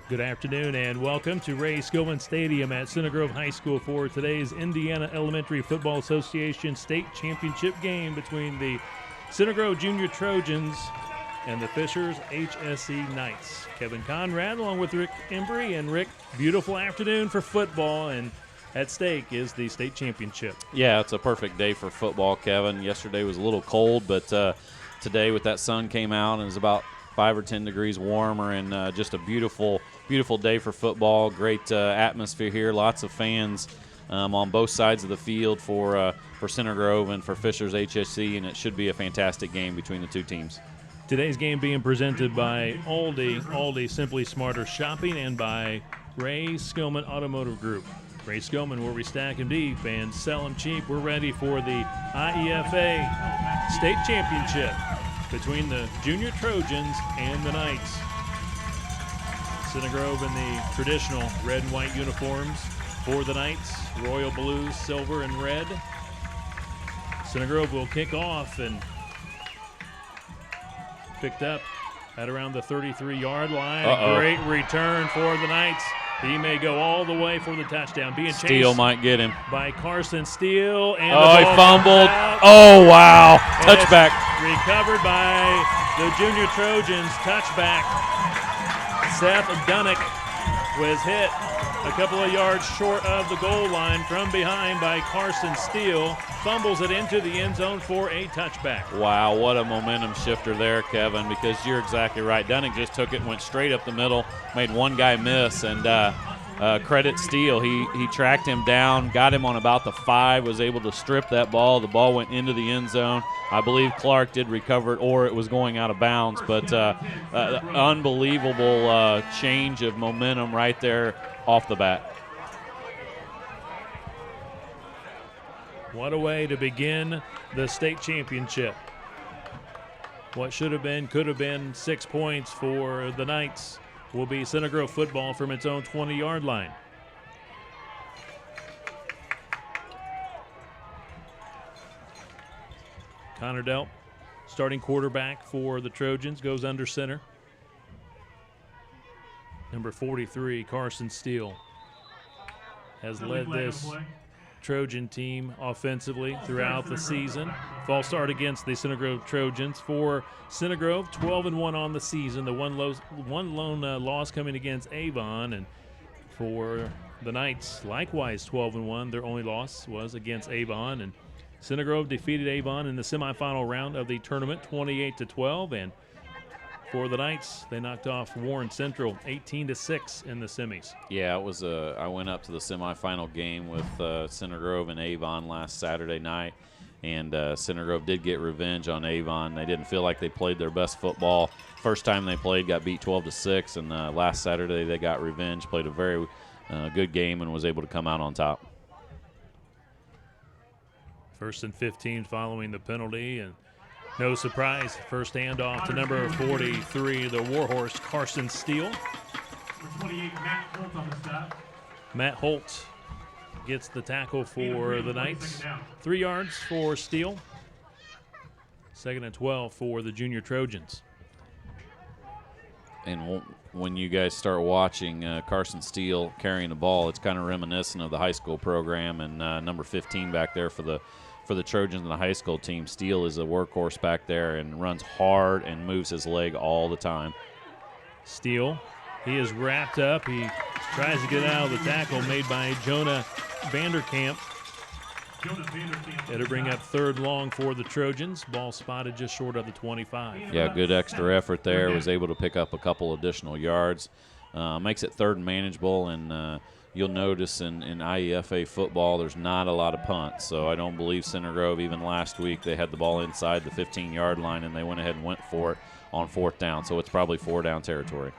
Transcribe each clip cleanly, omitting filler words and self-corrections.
Good afternoon and welcome to Ray Skillman Stadium at Center Grove High School for today's Indiana Elementary Football Association State Championship game between the Center Grove Junior Trojans and the Fishers HSE Knights. Kevin Conrad along with Rick Embry. And Rick, beautiful afternoon for football, and at stake is the state championship. Yeah, it's a perfect day for football, Kevin. Yesterday was a little cold, but today with that sun came out and it's about 5 or 10 degrees warmer, and just a beautiful day for football. Great atmosphere here, lots of fans on both sides of the field for Center Grove and for Fishers HSE, and it should be a fantastic game between the two teams. Today's game being presented by Aldi Simply Smarter Shopping, and by Ray Skillman Automotive Group. Ray Skillman, where we stack them deep and sell them cheap. We're ready for the IEFA State Championship between the Junior Trojans and the Knights. Center Grove in the traditional red and white uniforms for the Knights, royal blue, silver, and red. Center Grove will kick off, and picked up at around the 33-yard line. A great return for the Knights. He may go all the way for the touchdown. Being chased. Steele might get him. By Carson Steele. And he fumbled. Oh, wow. Touchback. Recovered by the Junior Trojans. Touchback. Seth Dunnick was hit a couple of yards short of the goal line from behind by Carson Steele. Fumbles it into the end zone for a touchback. Wow, what a momentum shifter there, Kevin, because you're exactly right. Dunnick just took it and went straight up the middle, made one guy miss, and credit Steele. He tracked him down, got him on about the 5, was able to strip that ball. The ball went into the end zone. I believe Clark did recover it, or it was going out of bounds, but unbelievable change of momentum right there off the bat. What a way to begin the state championship. What should have been, could have been 6 points for the Knights will be Center Grove football from its own 20-yard line. Connor Delp, starting quarterback for the Trojans, goes under center. Number 43, Carson Steele, has led this Trojan team offensively throughout the season. False start against the Center Grove Trojans. For Center Grove, 12-1 on the season. The one lone loss coming against Avon. And for the Knights, likewise 12-1. Their only loss was against Avon. And Center Grove defeated Avon in the semifinal round of the tournament, 28-12. And for the Knights, they knocked off Warren Central 18-6 in the semis. Yeah, it was I went up to the semifinal game with Center Grove and Avon last Saturday night, and Center Grove did get revenge on Avon. They didn't feel like they played their best football. First time they played, got beat 12-6, and last Saturday they got revenge, played a very good game, and was able to come out on top. 1st and 15 following the penalty, and no surprise, first handoff to number 43, the Warhorse, Carson Steele. Number 28, Matt Holt on the stop. Matt Holt gets the tackle for the Knights. 3 yards for Steele. 2nd and 12 for the Junior Trojans. And when you guys start watching Carson Steele carrying the ball, it's kind of reminiscent of the high school program, and number 15 back there for the Trojans and the high school team. Steele is a workhorse back there and runs hard and moves his leg all the time. Steele, he is wrapped up. He tries to get out of the tackle made by Jonah Vanderkamp. It'll bring up 3rd long for the Trojans. Ball spotted just short of the 25. Yeah, good extra effort there. Was able to pick up a couple additional yards. Makes it 3rd and manageable, and you'll notice in IEFA football there's not a lot of punts, so I don't believe Center Grove, even last week, they had the ball inside the 15-yard line, and they went ahead and went for it on 4th down, so it's probably 4-down territory.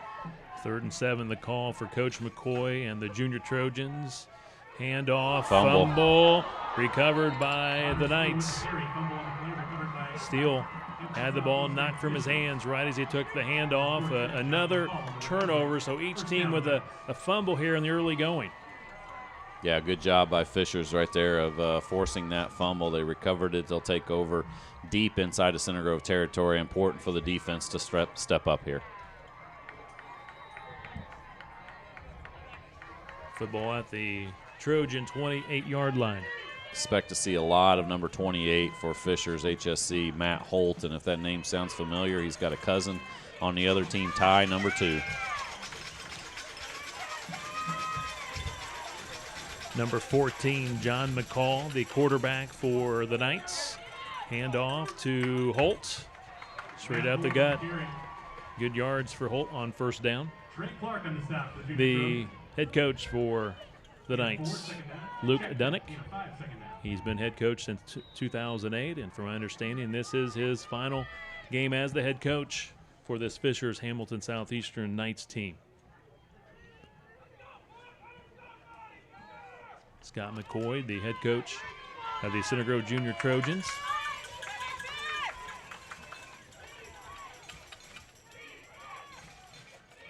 3rd and 7, the call for Coach McCoy and the Junior Trojans. Handoff, fumble, recovered by the Knights. Steele had the ball knocked from his hands right as he took the handoff. Another turnover, so each team with a fumble here in the early going. Yeah, good job by Fishers right there of forcing that fumble. They recovered it. They'll take over deep inside of Center Grove territory. Important for the defense to step up here. Football at the Trojan 28-yard line. Expect to see a lot of number 28 for Fishers HSC, Matt Holt. And if that name sounds familiar, he's got a cousin on the other team, Ty, number 2. Number 14, John McCall, the quarterback for the Knights. Handoff to Holt. Straight out the gut. Good yards for Holt on first down. Trey Clark on the stop. The head coach for the Knights, Luke Dunnick. He's been head coach since 2008, and from my understanding, this is his final game as the head coach for this Fishers Hamilton Southeastern Knights team. Scott McCoy, the head coach of the Center Grove Junior Trojans.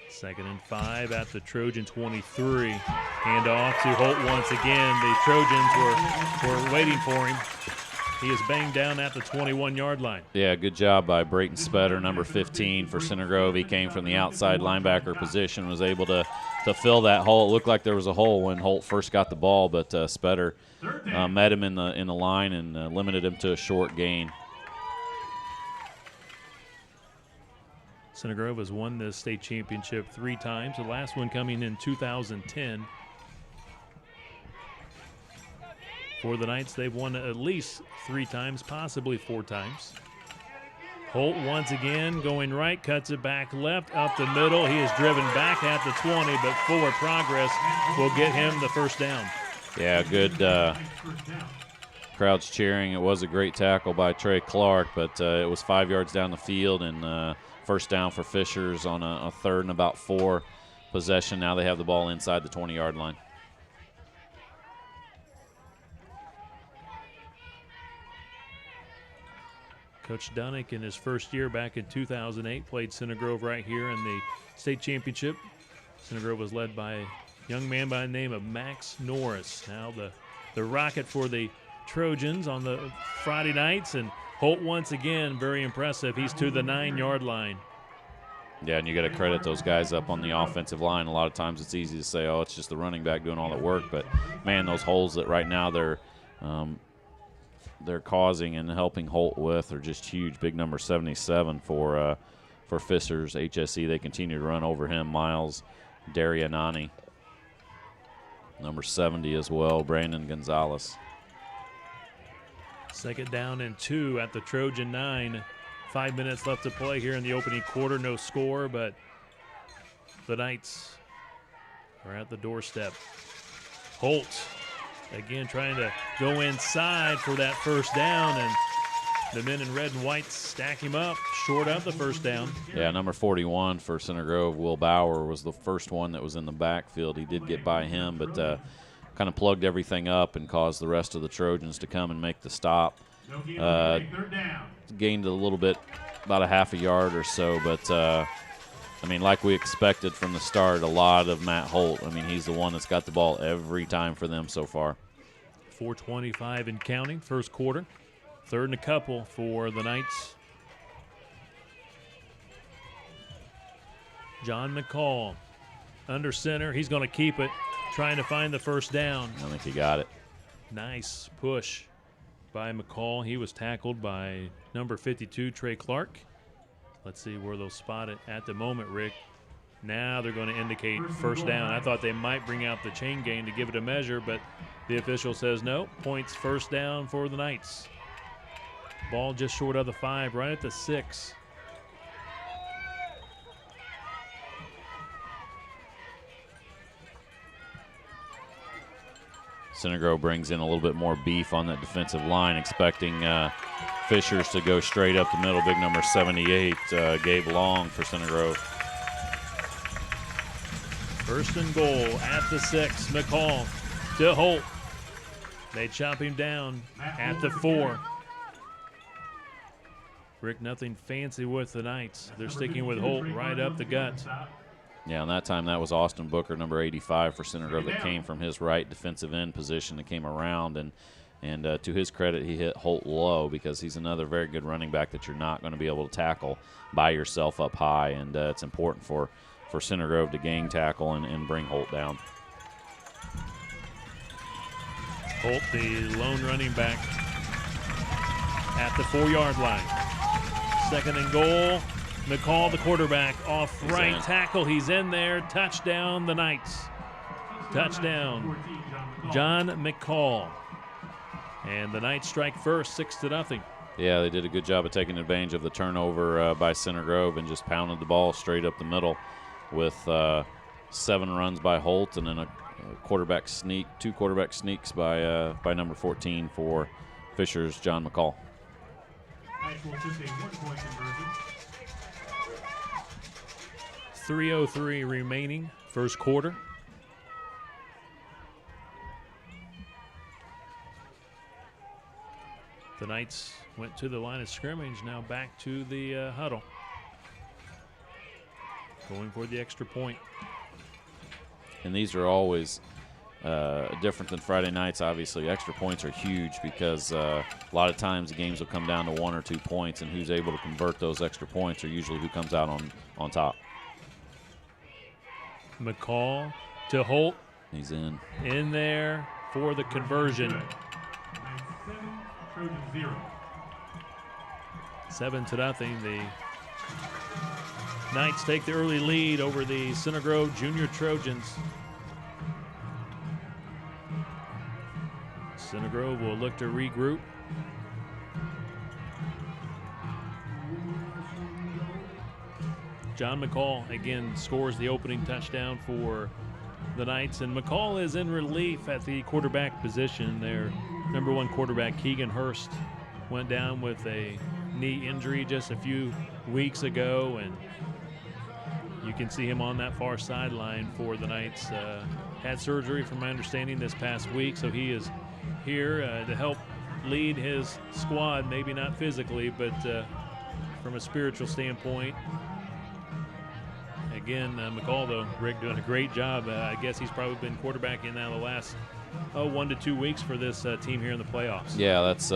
Second and 5 at the Trojan 23. Handoff to Holt once again. The Trojans were waiting for him. He is banged down at the 21-yard line. Yeah, good job by Brayton Spetter, number 15 for Center Grove. He came from the outside linebacker position, was able to fill that hole. It looked like there was a hole when Holt first got the ball, but Spetter met him in the line and limited him to a short gain. Center Grove has won the state championship 3 times, the last one coming in 2010. For the Knights, they've won at least 3 times, possibly 4 times. Holt once again going right, cuts it back left, up the middle. He is driven back at the 20, but forward progress will get him the first down. Yeah, good crowds cheering. It was a great tackle by Trey Clark, but it was 5 yards down the field, and first down for Fishers on a 3rd and about 4 possession. Now they have the ball inside the 20-yard line. Coach Dunnick, in his first year back in 2008, played Center Grove right here in the state championship. Center Grove was led by a young man by the name of Max Norris. Now the rocket for the Trojans on the Friday nights, and Holt once again, very impressive. He's to the 9-yard line. Yeah, and you got to credit those guys up on the offensive line. A lot of times it's easy to say, oh, it's just the running back doing all the work. But, man, those holes that right now they're causing and helping Holt with are just huge. Big number 77 for Fishers HSE. They continue to run over him. Miles Darianani. Number 70 as well, Brandon Gonzalez. Second down and 2 at the Trojan 9. 5 minutes left to play here in the opening quarter. No score, but the Knights are at the doorstep. Holt again trying to go inside for that first down, and the men in red and white stack him up, short of the first down. Yeah, number 41 for Center Grove, Will Bauer, was the first one that was in the backfield. He did get by him, but kind of plugged everything up and caused the rest of the Trojans to come and make the stop. Gained a little bit, about a half a yard or so, but I mean, like we expected from the start, a lot of Matt Holt. I mean, he's the one that's got the ball every time for them so far. 4:25 and counting, first quarter. 3rd and a couple for the Knights. John McCall under center. He's going to keep it, trying to find the first down. I think he got it. Nice push by McCall. He was tackled by number 52, Trey Clark. Let's see where they'll spot it at the moment, Rick. Now they're going to indicate first down. I thought they might bring out the chain gang to give it a measure, but the official says no. Points first down for the Knights. Ball just short of the 5, right at the 6. Center Grove brings in a little bit more beef on that defensive line, expecting Fishers to go straight up the middle. Big number 78, Gabe Long for Center Grove. First and goal at the 6. McCall to Holt. They chop him down at the 4. Rick, nothing fancy with the Knights. They're sticking with Holt right up the gut. Yeah, and that time that was Austin Booker, number 85 for Center Grove, that came from his right defensive end position that came around. And to his credit, he hit Holt low because he's another very good running back that you're not going to be able to tackle by yourself up high. And it's important for Center Grove to gang tackle and bring Holt down. Holt, the lone running back, at the 4-yard line. Second and goal. McCall, the quarterback, off right tackle. He's in there. Touchdown, the Knights. Touchdown, John McCall. And the Knights strike first, 6-0. Yeah, they did a good job of taking advantage of the turnover by Center Grove and just pounded the ball straight up the middle with 7 runs by Holt and then a quarterback sneak, 2 quarterback sneaks by number 14 for Fisher's John McCall. Actual just a 1-point conversion. 3:03 remaining, first quarter. The Knights went to the line of scrimmage, now back to the huddle. Going for the extra point. And these are always different than Friday nights. Obviously, extra points are huge because a lot of times the games will come down to 1 or 2 points, and who's able to convert those extra points are usually who comes out on top. McCall to Holt. He's in there for the conversion. 7-0. The Knights take the early lead over the Center Grove Junior Trojans. Center Grove will look to regroup. John McCall again scores the opening touchdown for the Knights, and McCall is in relief at the quarterback position. Their number 1 quarterback, Keegan Hurst, went down with a knee injury just a few weeks ago, and you can see him on that far sideline for the Knights. Had surgery, from my understanding, this past week, so he is here to help lead his squad, maybe not physically, but from a spiritual standpoint. Again, McCall, though, Rick doing a great job. I guess he's probably been quarterbacking now the last 1 to 2 weeks for this team here in the playoffs. Yeah, that's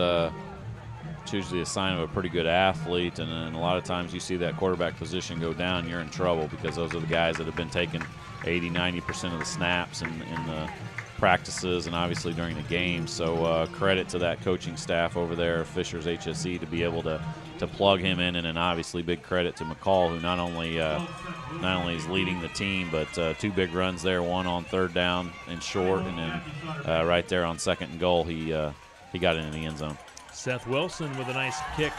usually a sign of a pretty good athlete, and then a lot of times you see that quarterback position go down, you're in trouble because those are the guys that have been taking 80-90% of the snaps in the practices and obviously during the game. So credit to that coaching staff over there, Fisher's HSE, to be able to plug him in, and then obviously big credit to McCall, who not only is leading the team, but 2 big runs there, one on 3rd down and short, and then right there on 2nd and goal, he got into the end zone. Seth Wilson with a nice kick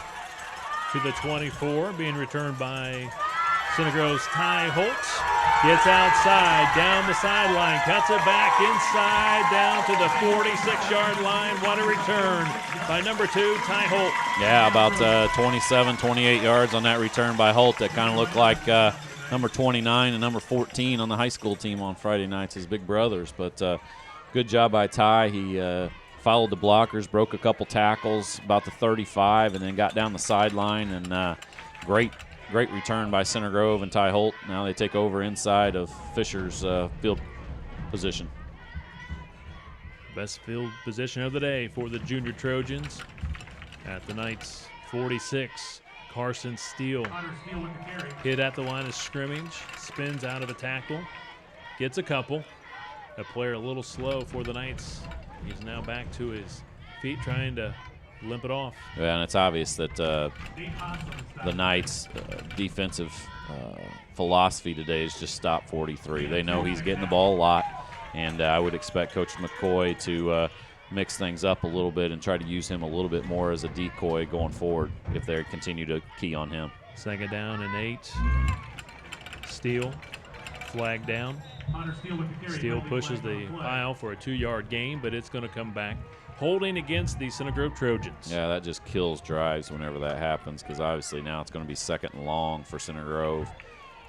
to the 24, being returned by Center Grove's Ty Holt. Gets outside, down the sideline, cuts it back inside, down to the 46-yard line. What a return by number 2, Ty Holt. Yeah, about 27, 28 yards on that return by Holt. That kind of looked like number 29 and number 14 on the high school team on Friday nights, his big brothers. But good job by Ty. He followed the blockers, broke a couple tackles about the 35, and then got down the sideline. And great return by Center Grove and Ty Holt. Now they take over inside of Fisher's field position. Best field position of the day for the Junior Trojans. At the Knights' 46, Carson Steele hit at the line of scrimmage, spins out of a tackle, gets a couple. A player a little slow for the Knights. He's now back to his feet, trying to limp it off. Yeah, and it's obvious that the Knights' defensive philosophy today is just stop 43. They know he's getting the ball a lot, and I would expect Coach McCoy to mix things up a little bit and try to use him a little bit more as a decoy going forward if they continue to key on him. 2nd down and 8. Steele, flag down. Steele pushes the pile for a 2-yard gain, but it's going to come back. Holding against the Center Grove Trojans. Yeah, that just kills drives whenever that happens, because obviously now it's going to be 2nd and long for Center Grove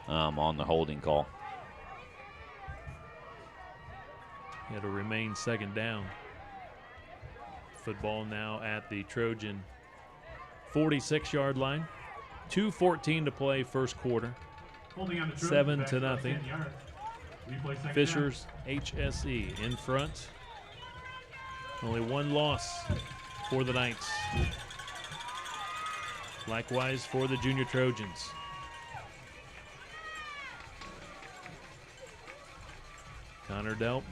on the holding call. It'll remain 2nd down. Football now at the Trojan 46-yard line. 2:14 to play, first quarter. 7-0. Fisher's HSE in front. Only 1 loss for the Knights. Likewise for the Junior Trojans. Connor Delp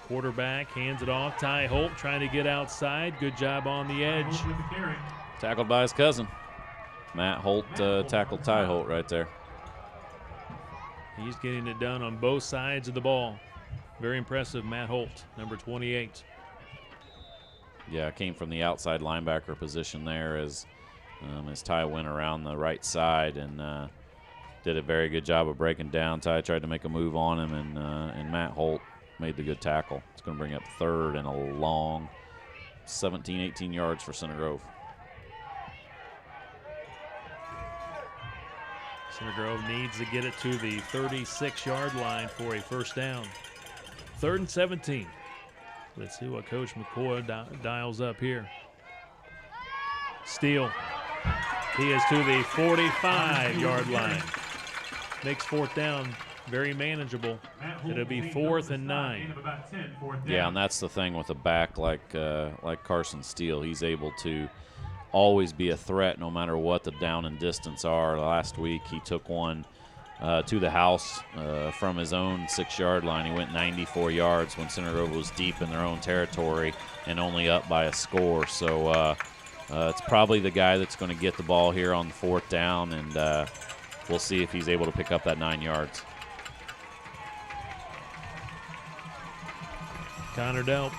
Quarterback hands it off. Ty Holt trying to get outside. Good job on the edge. With the carry. Tackled by his cousin. Matt Holt tackled Ty Holt right there. He's getting it done on both sides of the ball. Very impressive, Matt Holt, number 28. Yeah, came from the outside linebacker position there as Ty went around the right side and did a very good job of breaking down. Ty tried to make a move on him, and Matt Holt made the good tackle. It's going to bring up third and a long 17, 18 yards for Center Grove. Center Grove needs to get it to the 36-yard line for a first down. 3rd and 17. Let's see what Coach McCoy dials up here. Steele. He is to the 45-yard line. Makes 4th down very manageable. It'll be 4th and 9. Yeah, and that's the thing with a back like Carson Steele. He's able to always be a threat no matter what the down and distance are. Last week he took one to the house from his own 6-yard line. He went 94 yards when Center Grove was deep in their own territory and only up by a score. So it's probably the guy that's going to get the ball here on the 4th down, and we'll see if he's able to pick up that 9 yards. Connor Delp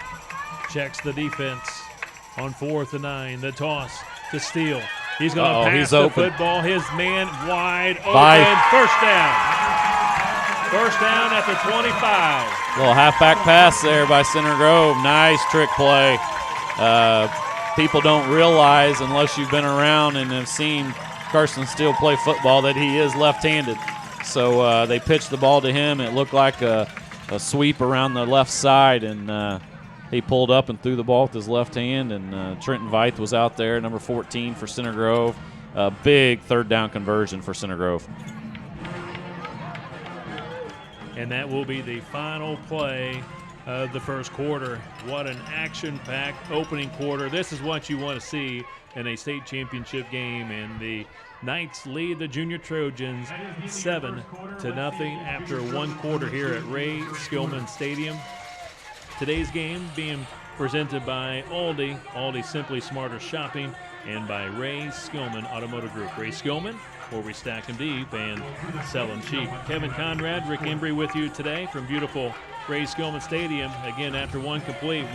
checks the defense on 4th and 9. The toss to Steele. He's going to pass the football. His man wide open. First down. First down at the 25. Little halfback pass there by Center Grove. Nice trick play. People don't realize, unless you've been around and have seen Carson Steele play football, that he is left-handed. So they pitched the ball to him. It looked like a sweep around the left side, and he pulled up and threw the ball with his left hand, and Trenton Veith was out there, number 14 for Center Grove. A big 3rd down conversion for Center Grove. And that will be the final play of the first quarter. What an action-packed opening quarter. This is what you want to see in a state championship game, and the Knights lead the Junior Trojans 7-0 after 1 quarter here at Ray Skillman Stadium. Today's game being presented by Aldi Simply Smarter Shopping, and by Ray Skillman Automotive Group. Ray Skillman, where we stack them deep and sell them cheap. Kevin Conrad, Rick Embry with you today from beautiful Ray Skillman Stadium. Again, after 1 complete,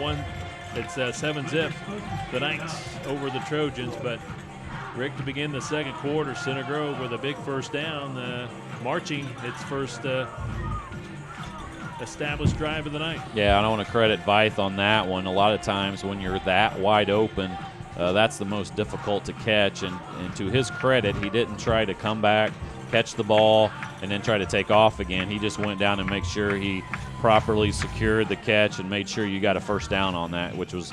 it's 7-0. The Knights over the Trojans, but Rick, to begin the second quarter, Center Grove with a big first down, marching its first established drive of the night. Yeah, I don't want to credit Veith on that one. A lot of times when you're that wide open, that's the most difficult to catch. And to his credit, he didn't try to come back, catch the ball, and then try to take off again. He just went down and make sure he properly secured the catch and made sure you got a first down on that, which was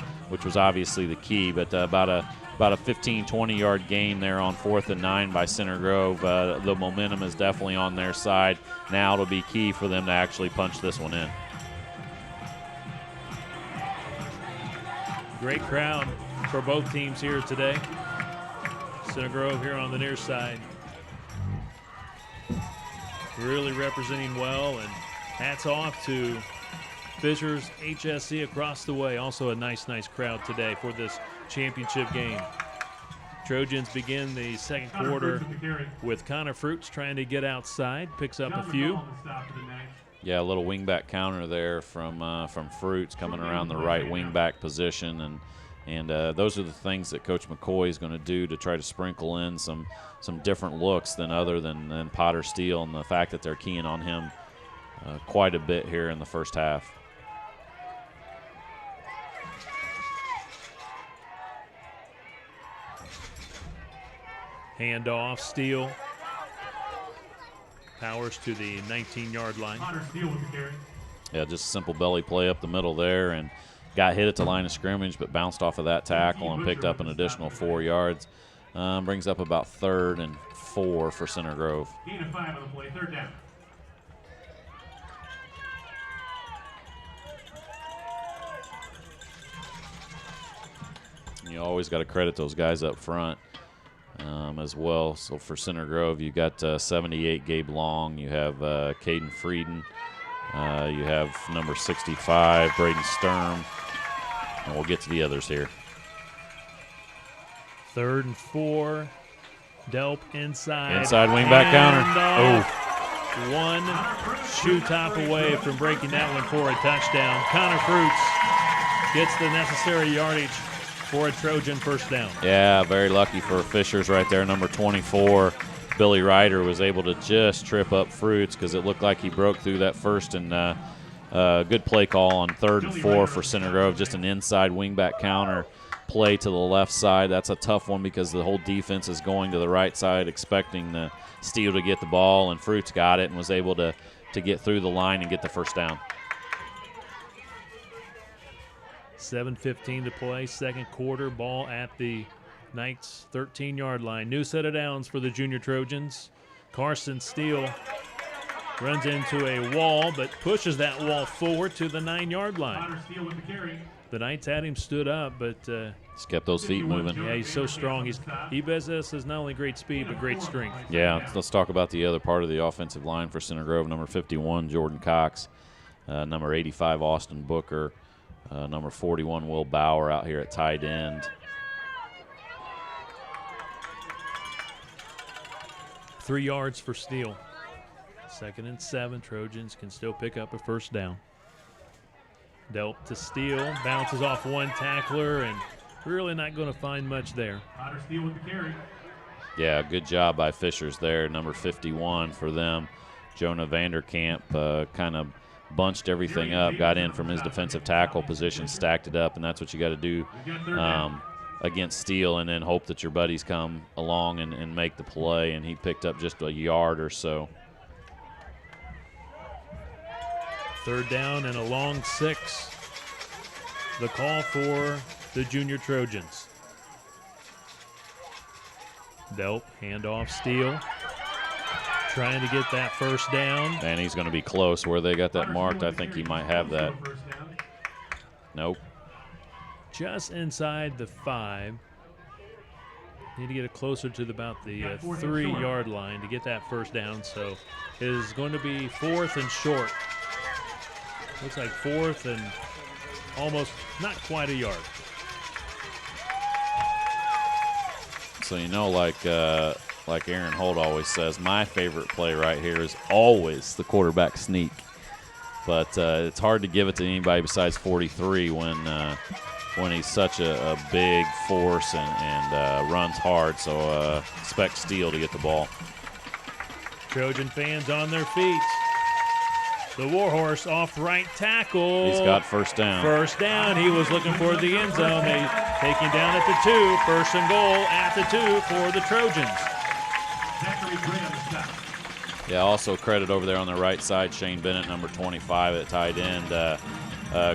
obviously the key. But about a 15-20 yard gain there on 4th and 9 by Center Grove. The momentum is definitely on their side. Now it'll be key for them to actually punch this one in. Great crowd for both teams here today. Center Grove here on the near side, really representing well, and hats off to Fishers HSC across the way. Also a nice crowd today for this championship game. Trojans begin the second quarter with Connor Fruits trying to get outside, picks up a few. Yeah, a little wingback counter there from Fruits coming around the right wingback position, and those are the things that Coach McCoy is going to do to try to sprinkle in some different looks than Potter Steele, and the fact that they're keying on him quite a bit here in the first half. Handoff, Steele. Powers to the 19-yard line. Yeah, just a simple belly play up the middle there, and got hit at the line of scrimmage, but bounced off of that tackle and picked up an additional 4 yards. Brings up about 3rd and 4 for Center Grove. Gain of 5 on the play, 3rd down. You always got to credit those guys up front as well. So for Center Grove, you got 78 Gabe Long, you have Caden Frieden, You have number 65, Braden Sturm, and we'll get to the others here. 3rd and 4. Delp inside. Inside wingback counter. Oh. One shoe top away from breaking that one for a touchdown. Connor Fruits gets the necessary yardage for a Trojan first down. Yeah, very lucky for Fishers right there. Number 24, Billy Ryder, was able to just trip up Fruits because it looked like he broke through that first, and good play call on 3rd and 4 for Center Grove. Just an inside wingback counter play to the left side. That's a tough one because the whole defense is going to the right side expecting the Steele to get the ball, and Fruits got it and was able to get through the line and get the first down. 7:15 to play, second quarter. Ball at the Knights' 13-yard line. New set of downs for the Junior Trojans. Carson Steele runs into a wall, but pushes that wall forward to the 9-yard line. Connor Steele with the carry. The Knights had him stood up, but He's kept those feet moving. yeah, he's so strong. He possesses not only great speed, but great strength. Yeah, let's talk about the other part of the offensive line for Center Grove. Number 51, Jordan Cox. Number 85, Austin Booker. Number 41, Will Bauer out here at tight end. Three yards for Steele. 2nd and 7. Trojans can still pick up a first down. Delp to Steele. Bounces off one tackler, and really not going to find much there. Connor Steele with the carry. Yeah, good job by Fishers there. Number 51 for them. Jonah Vanderkamp kind of bunched everything up, got in from his defensive tackle position, stacked it up, and that's what you got to do against Steele, and then hope that your buddies come along and make the play, and he picked up just a yard or so. 3rd down and a long 6. The call for the Junior Trojans. Delp, handoff, Steele. Trying to get that first down. And he's going to be close. Where they got that marked, I think he might have that. Nope. Just inside the 5. Need to get it closer to about the 3-yard line to get that first down. So it is going to be 4th and short. Looks like 4th and almost not quite a yard. So like Aaron Holt always says, my favorite play right here is always the quarterback sneak. But it's hard to give it to anybody besides 43 when he's such a big force and runs hard. So expect Steele to get the ball. Trojan fans on their feet. The Warhorse off right tackle. He's got first down. First down. He was looking for the end zone. They take him down at the 2. First and goal at the 2 for the Trojans. Yeah, also credit over there on the right side, Shane Bennett, number 25 at tight end.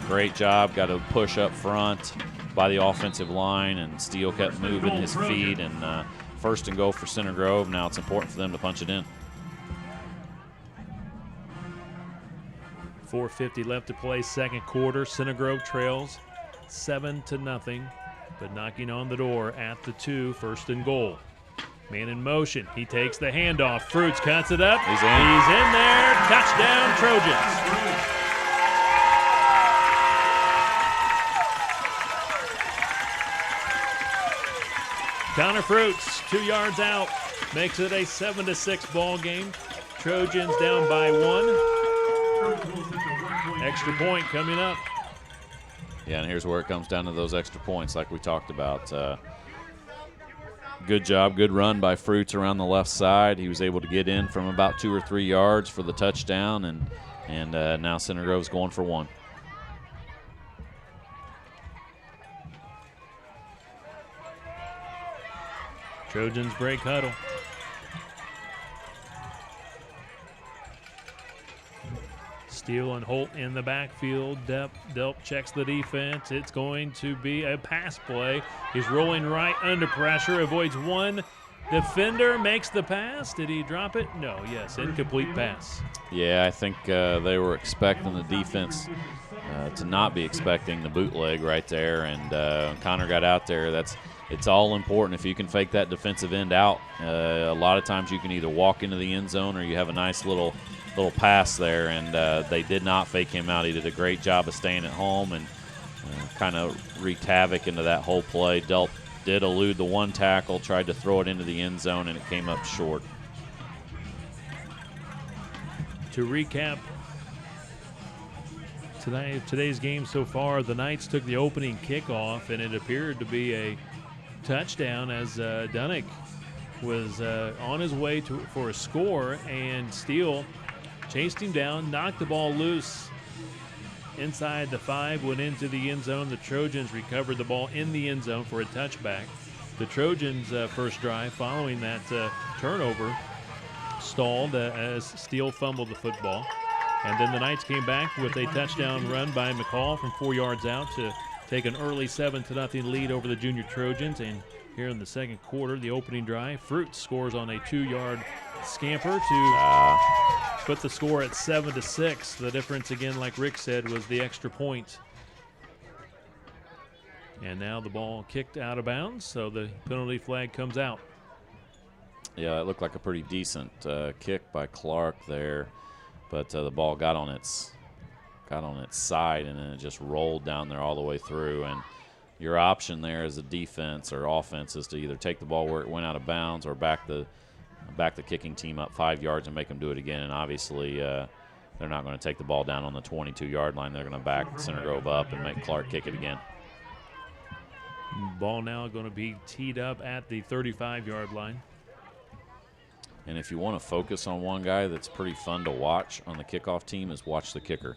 Great job. Got a push up front by the offensive line, and Steele kept moving his feet. And first and goal for Center Grove. Now it's important for them to punch it in. 4:50 left to play, second quarter. Center Grove trails 7-0, but knocking on the door at the 2, first and goal. Man in motion. He takes the handoff. Fruits cuts it up. He's in. He's in there. Touchdown, Trojans. Connor Fruits, 2 yards out, makes it a 7-6 ball game. Trojans down by 1. Extra point coming up. Yeah, and here's where it comes down to those extra points like we talked about. Good job, good run by Fruits around the left side. He was able to get in from about 2 or 3 yards for the touchdown, and now Center Grove's going for 1. Trojans break huddle. Steele and Holt in the backfield. Delp checks the defense. It's going to be a pass play. He's rolling right under pressure, avoids one defender, makes the pass. Did he drop it? No, yes, incomplete pass. Yeah, I think they were expecting the defense to not be expecting the bootleg right there, and Connor got out there. It's all important if you can fake that defensive end out. A lot of times you can either walk into the end zone or you have a nice little little pass there, and they did not fake him out. He did a great job of staying at home and kind of wreaked havoc into that whole play. Did elude the one tackle, tried to throw it into the end zone, and it came up short. To recap today's game so far, the Knights took the opening kickoff, and it appeared to be a touchdown as Dunick was on his way for a score, and Steele chased him down, knocked the ball loose inside the 5, went into the end zone. The Trojans recovered the ball in the end zone for a touchback. The Trojans' first drive following that turnover stalled as Steele fumbled the football. And then the Knights came back with a touchdown run by McCall from 4 yards out to take an early 7-0 lead over the Junior Trojans. And here in the second quarter, the opening drive, Fruit scores on a 2-yard scamper to put the score at 7-6. The difference, again, like Rick said, was the extra point. And now the ball kicked out of bounds, so the penalty flag comes out. Yeah, it looked like a pretty decent kick by Clark there, but the ball got on its side, and then it just rolled down there all the way through. And your option there as a defense or offense is to either take the ball where it went out of bounds or back the kicking team up 5 yards and make them do it again. And obviously they're not going to take the ball down on the 22-yard line. They're going to back Center Grove up and make Clark kick it again. Ball now going to be teed up at the 35-yard line. And if you want to focus on one guy that's pretty fun to watch on the kickoff team is watch the kicker.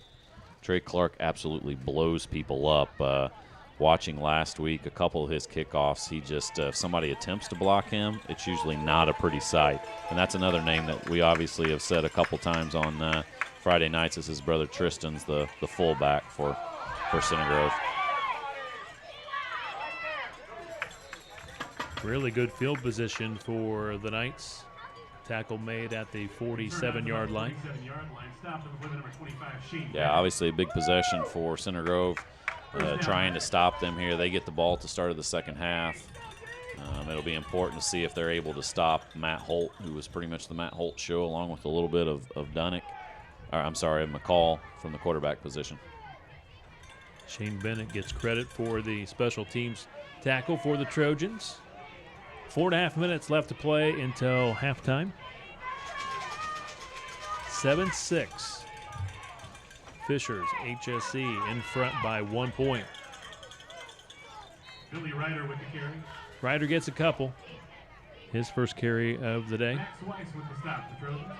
Trey Clark absolutely blows people up. Watching last week, a couple of his kickoffs, he just, if somebody attempts to block him, it's usually not a pretty sight. And that's another name that we obviously have said a couple times on Friday nights is his brother Tristan's the fullback for Center Grove. Really good field position for the Knights. Tackle made at the 47-yard line. Yeah, obviously a big possession for Center Grove, trying to stop them here. They get the ball at the start of the second half. It'll be important to see if they're able to stop Matt Holt, who was pretty much the Matt Holt show, along with a little bit of McCall from the quarterback position. Shane Bennett gets credit for the special teams tackle for the Trojans. 4.5 minutes left to play until halftime. 7-6. Fishers, HSE, in front by 1 point. Billy Ryder with the carry. Ryder gets a couple. His first carry of the day. Max Weiss with the stop, the Trojans.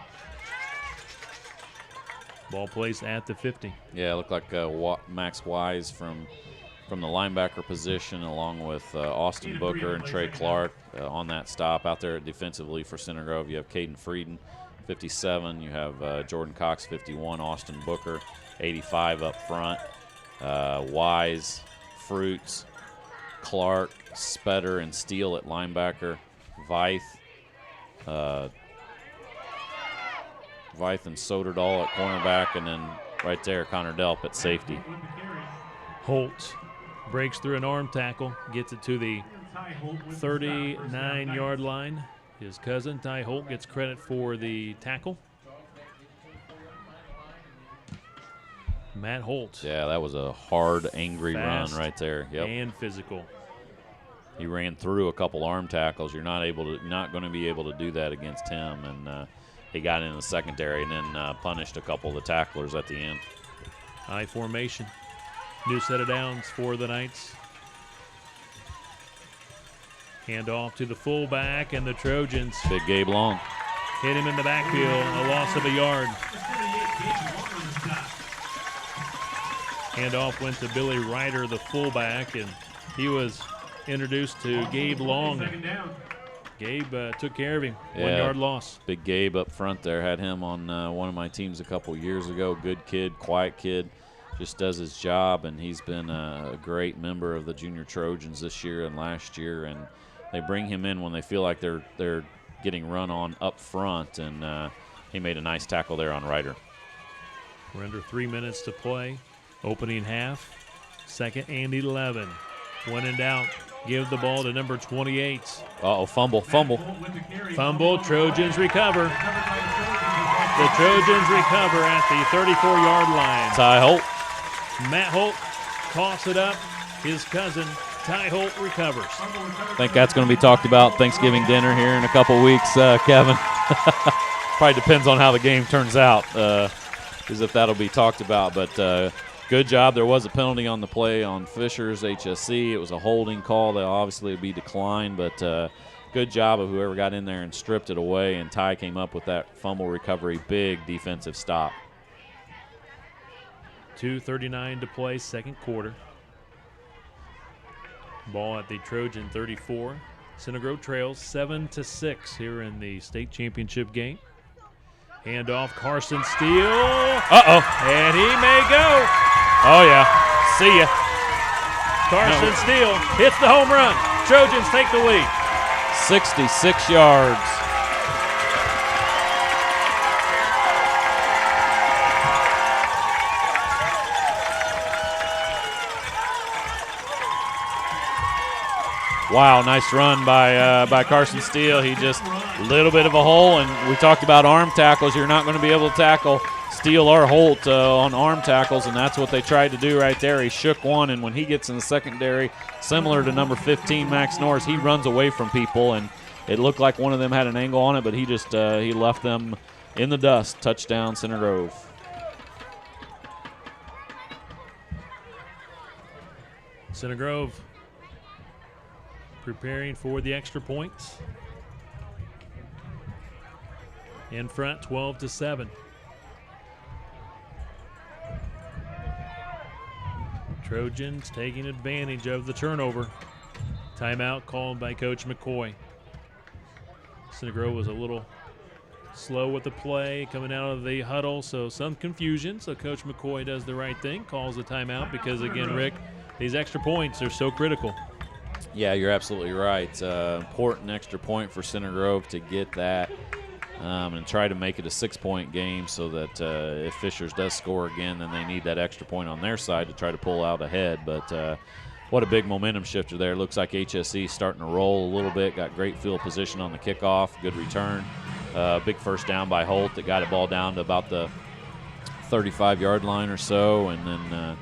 Ball placed at the 50. Yeah, it looked like Max Wise from the linebacker position, along with Austin Booker and Trey Clark on that stop. Out there defensively for Center Grove, you have Caden Frieden, 57. You have Jordan Cox, 51. Austin Booker, 85 up front. Wise, Fruits, Clark, Spetter, and Steele at linebacker. Veith and Soderdahl at cornerback, and then right there, Connor Delp at safety. Holt breaks through an arm tackle, gets it to the 39-yard line. His cousin, Ty Holt, gets credit for the tackle. Matt Holt. Yeah, that was a hard, angry run right there. Yep. And physical. He ran through a couple arm tackles. You're not going to be able to do that against him. And he got in the secondary and then punished a couple of the tacklers at the end. High formation. New set of downs for the Knights. Hand off to the fullback, and the Trojans. Big Gabe Long. Hit him in the backfield, a loss of a yard. Handoff went to Billy Ryder, the fullback, and he was introduced to Gabe Long. Gabe took care of him. 1 yard loss. Big Gabe up front there. Had him on one of my teams a couple years ago. Good kid, quiet kid. Just does his job, and he's been a great member of the Junior Trojans this year and last year. And they bring him in when they feel like they're getting run on up front, and he made a nice tackle there on Ryder. We're under 3 minutes to play. Opening half, 2nd and 11. When in doubt, give the ball to number 28. Uh-oh, fumble. Fumble, Trojans recover. The Trojans recover at the 34-yard line. Ty Holt. Matt Holt coughs it up. His cousin, Ty Holt, recovers. I think that's going to be talked about Thanksgiving dinner here in a couple weeks, Kevin. Probably depends on how the game turns out, as if that'll be talked about. But good job. There was a penalty on the play on Fisher's HSC. It was a holding call that obviously would be declined, but good job of whoever got in there and stripped it away, and Ty came up with that fumble recovery, big defensive stop. 2:39 to play, second quarter. Ball at the Trojan 34. Center Grove trails 7-6 here in the state championship game. Handoff, Carson Steele. And he may go. Oh, yeah. See ya. Carson Steele hits the home run. Trojans take the lead. 66 yards. Wow, nice run by Carson Steele. He just a little bit of a hole, and we talked about arm tackles. You're not going to be able to tackle Steele or Holt on arm tackles, and that's what they tried to do right there. He shook one, and when he gets in the secondary, similar to number 15, Max Norris, he runs away from people, and it looked like one of them had an angle on it, but he just he left them in the dust. Touchdown, Center Grove. Center Grove preparing for the extra points. In front, 12-7. Trojans taking advantage of the turnover. Timeout called by Coach McCoy. Center Grove was a little slow with the play coming out of the huddle, so some confusion. So Coach McCoy does the right thing, calls the timeout because, again, Rick, these extra points are so critical. Yeah, you're absolutely right. Important extra point for Center Grove to get that and try to make it a 6-point game so that if Fishers does score again, then they need that extra point on their side to try to pull out ahead. But what a big momentum shifter there. Looks like HSE starting to roll a little bit. Got great field position on the kickoff. Good return. Big first down by Holt that got the ball down to about the 35-yard line or so, and then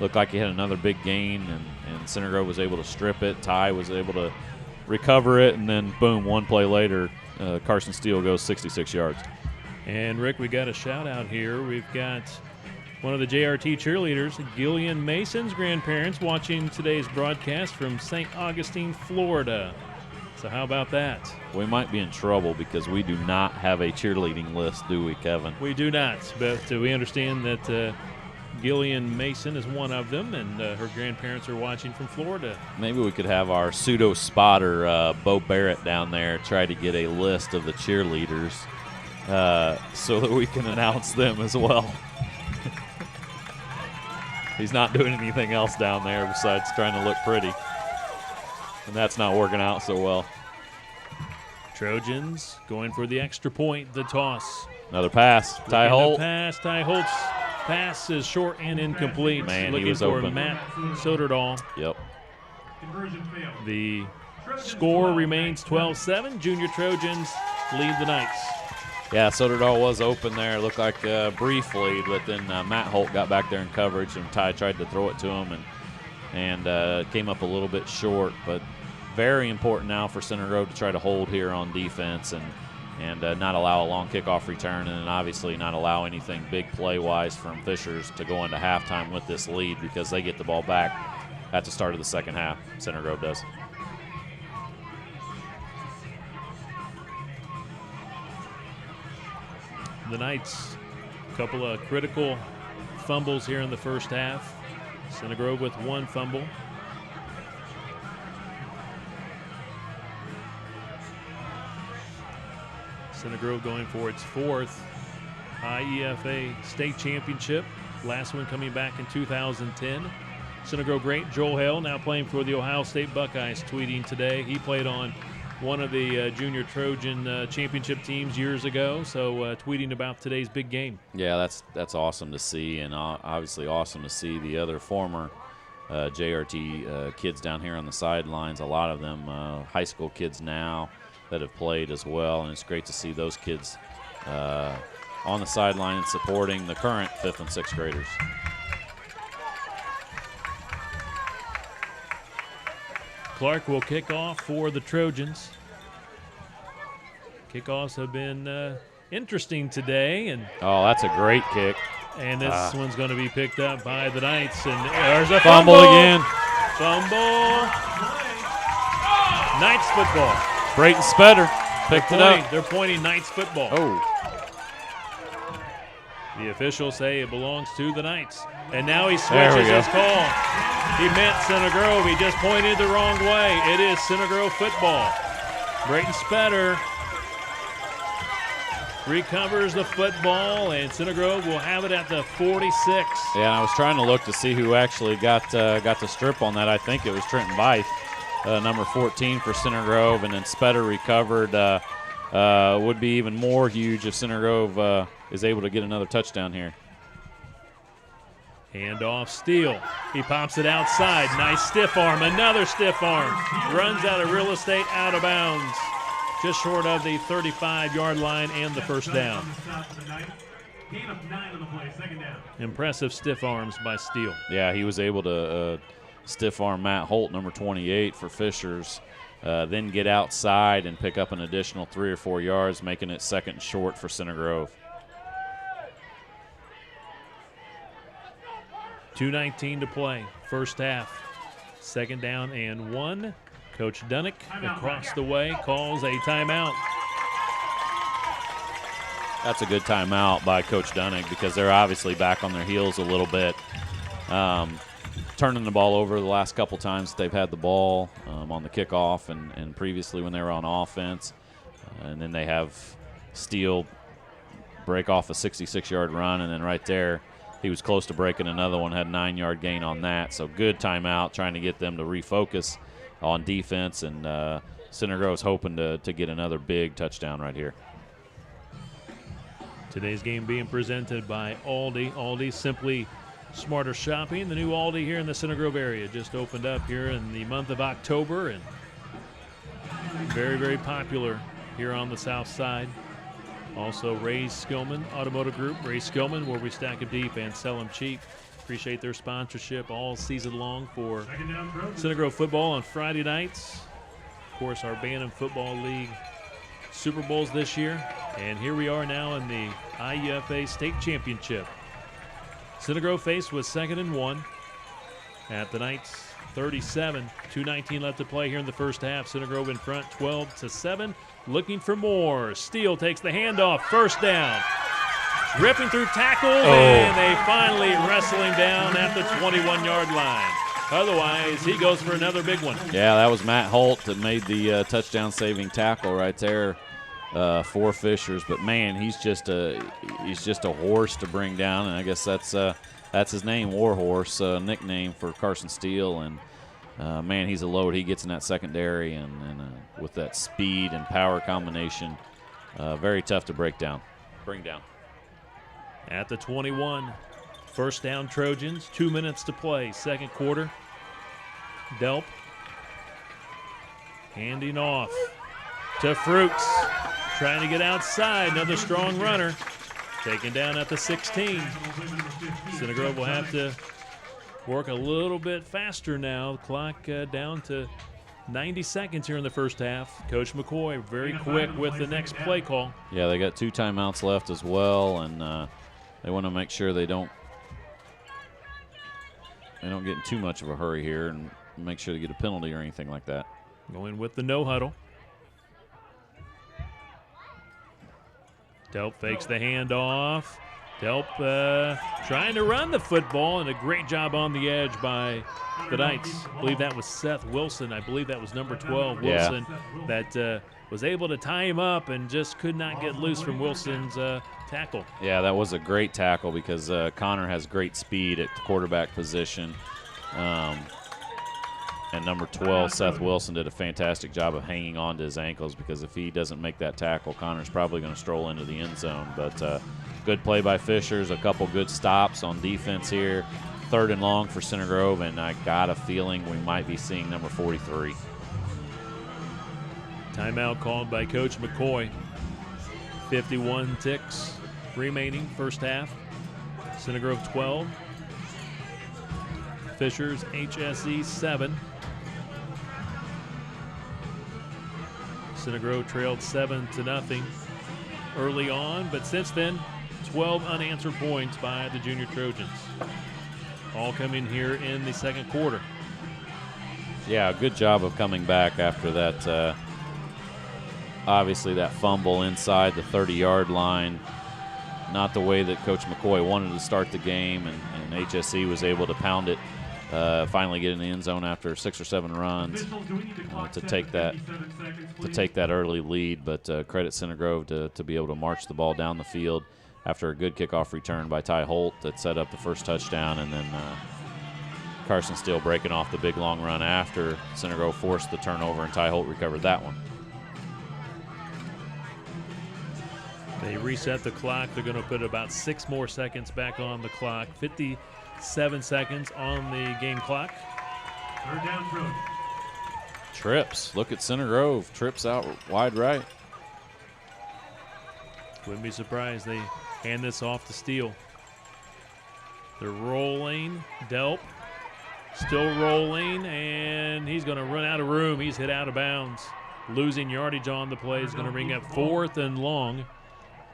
looked like he had another big gain, and Center Grove was able to strip it. Ty was able to recover it, and then, boom, one play later, Carson Steele goes 66 yards. And, Rick, we got a shout-out here. We've got one of the JRT cheerleaders, Gillian Mason's grandparents, watching today's broadcast from St. Augustine, Florida. So how about that? We might be in trouble because we do not have a cheerleading list, do we, Kevin? We do not, but we understand that Gillian Mason is one of them, and her grandparents are watching from Florida. Maybe we could have our pseudo spotter, Bo Barrett, down there try to get a list of the cheerleaders so that we can announce them as well. He's not doing anything else down there besides trying to look pretty, and that's not working out so well. Trojans going for the extra point, the toss. Another pass. Ty Holt. Ty Holt's pass is short and incomplete. Man, looking he was for open. Matt Soderdahl. Yep. The score remains 12-7. Junior Trojans lead the Knights. Yeah, Soderdahl was open there. Looked like briefly, but then Matt Holt got back there in coverage, and Ty tried to throw it to him and came up a little bit short. But very important now for Center Grove to try to hold here on defense and not allow a long kickoff return, and then obviously not allow anything big play-wise from Fishers to go into halftime with this lead, because they get the ball back at the start of the second half. Center Grove does. The Knights, a couple of critical fumbles here in the first half. Center Grove with one fumble. Center Grove going for its fourth IEFA state championship. Last one coming back in 2010. Center Grove great Joel Hale, now playing for the Ohio State Buckeyes, tweeting today. He played on one of the junior Trojan championship teams years ago, so tweeting about today's big game. Yeah, that's awesome to see, and obviously awesome to see the other former JRT kids down here on the sidelines. A lot of them high school kids now that have played as well, and it's great to see those kids on the sideline and supporting the current 5th and 6th graders. Clark will kick off for the Trojans. Kickoffs have been interesting today, and that's a great kick. And this one's going to be picked up by the Knights, and there's a fumble again. Fumble. Knights football. Brayton Spetter picked it up. They're pointing Knights football. Oh. The officials say it belongs to the Knights. And now he switches his call. He meant Center Grove. He just pointed the wrong way. It is Center Grove football. Brayton Spetter recovers the football, and Center Grove will have it at the 46. Yeah, I was trying to look to see who actually got the strip on that. I think it was Trenton Byth, number 14 for Center Grove, and then Spetter recovered. Would be even more huge if Center Grove is able to get another touchdown here. Handoff, Steele. He pops it outside. Nice stiff arm, another stiff arm. Runs out of real estate, out of bounds. Just short of the 35-yard line and the first down. Impressive stiff arms by Steele. Yeah, he was able to stiff arm Matt Holt, number 28 for Fishers, then get outside and pick up an additional 3 or 4 yards, making it 2nd and short for Center Grove. 2:19 to play, first half. 2nd down and 1. Coach Dunnick across the way calls a timeout. That's a good timeout by Coach Dunnick because they're obviously back on their heels a little bit. Turning the ball over the last couple times that they've had the ball on the kickoff and previously when they were on offense. And then they have Steele break off a 66-yard run, and then right there he was close to breaking another one, had a 9-yard gain on that. So good timeout, trying to get them to refocus on defense, and Center Grove's hoping to get another big touchdown right here. Today's game being presented by Aldi. Aldi, simply smarter shopping. The new Aldi here in the Center Grove area just opened up here in the month of October, and very, very popular here on the south side. Also, Ray Skillman Automotive Group. Ray Skillman, where we stack them deep and sell them cheap. Appreciate their sponsorship all season long for Center Grove football on Friday nights. Of course, our Bantam Football League Super Bowls this year. And here we are now in the IUFA State Championship. Center Grove faced with 2nd and 1 at the Knights 37. 2:19 left to play here in the first half. Center Grove in front 12-7. Looking for more. Steele takes the handoff. First down. Ripping through tackles, and they finally wrestle him down at the 21-yard line. Otherwise, he goes for another big one. Yeah, that was Matt Holt that made the touchdown-saving tackle right there for Fishers. But man, he's just a horse to bring down, and I guess that's his name, Warhorse, nickname for Carson Steele. And man, he's a load. He gets in that secondary, and with that speed and power combination, very tough to bring down. At the 21, first down Trojans, 2 minutes to play, 2nd quarter. Delp handing off to Fruits, trying to get outside, another strong runner, taken down at the 16. Center Grove will have to work a little bit faster now. Clock down to 90 seconds here in the first half. Coach McCoy very quick with the next play call. Yeah, they got 2 timeouts left as well, and they want to make sure they don't get in too much of a hurry here and make sure they get a penalty or anything like that. Going with the no huddle. Delp fakes the handoff. Delp trying to run the football, and a great job on the edge by the Knights. I believe that was Seth Wilson. I believe that was number 12, Wilson, that was able to tie him up and just could not get loose from Wilson's tackle. Yeah, that was a great tackle because Connor has great speed at the quarterback position. And number 12, Seth Wilson, did a fantastic job of hanging on to his ankles because if he doesn't make that tackle, Connor's probably going to stroll into the end zone. But good play by Fishers, a couple good stops on defense here. 3rd and long for Center Grove, and I got a feeling we might be seeing number 43. Timeout called by Coach McCoy. 51 ticks. remaining first half. Center Grove 12. Fishers HSE 7. Center Grove trailed 7-0 early on, but since then, 12 unanswered points by the junior Trojans. All coming here in the second quarter. Yeah, good job of coming back after that. Obviously, that fumble inside the 30-yard line. Not the way that Coach McCoy wanted to start the game, and HSE was able to pound it, finally get in the end zone after 6 or 7 runs to take that early lead. But credit Center Grove to be able to march the ball down the field after a good kickoff return by Ty Holt that set up the first touchdown, and then Carson Steele breaking off the big long run after Center Grove forced the turnover, and Ty Holt recovered that one. They reset the clock. They're going to put about 6 more seconds back on the clock. 57 seconds on the game clock. Third down, Trojans. Trips. Look at Center Grove. Trips out wide right. Wouldn't be surprised they hand this off to Steele. They're rolling. Delp still rolling, and he's going to run out of room. He's hit out of bounds. Losing yardage on the play is going to bring up 4th and long.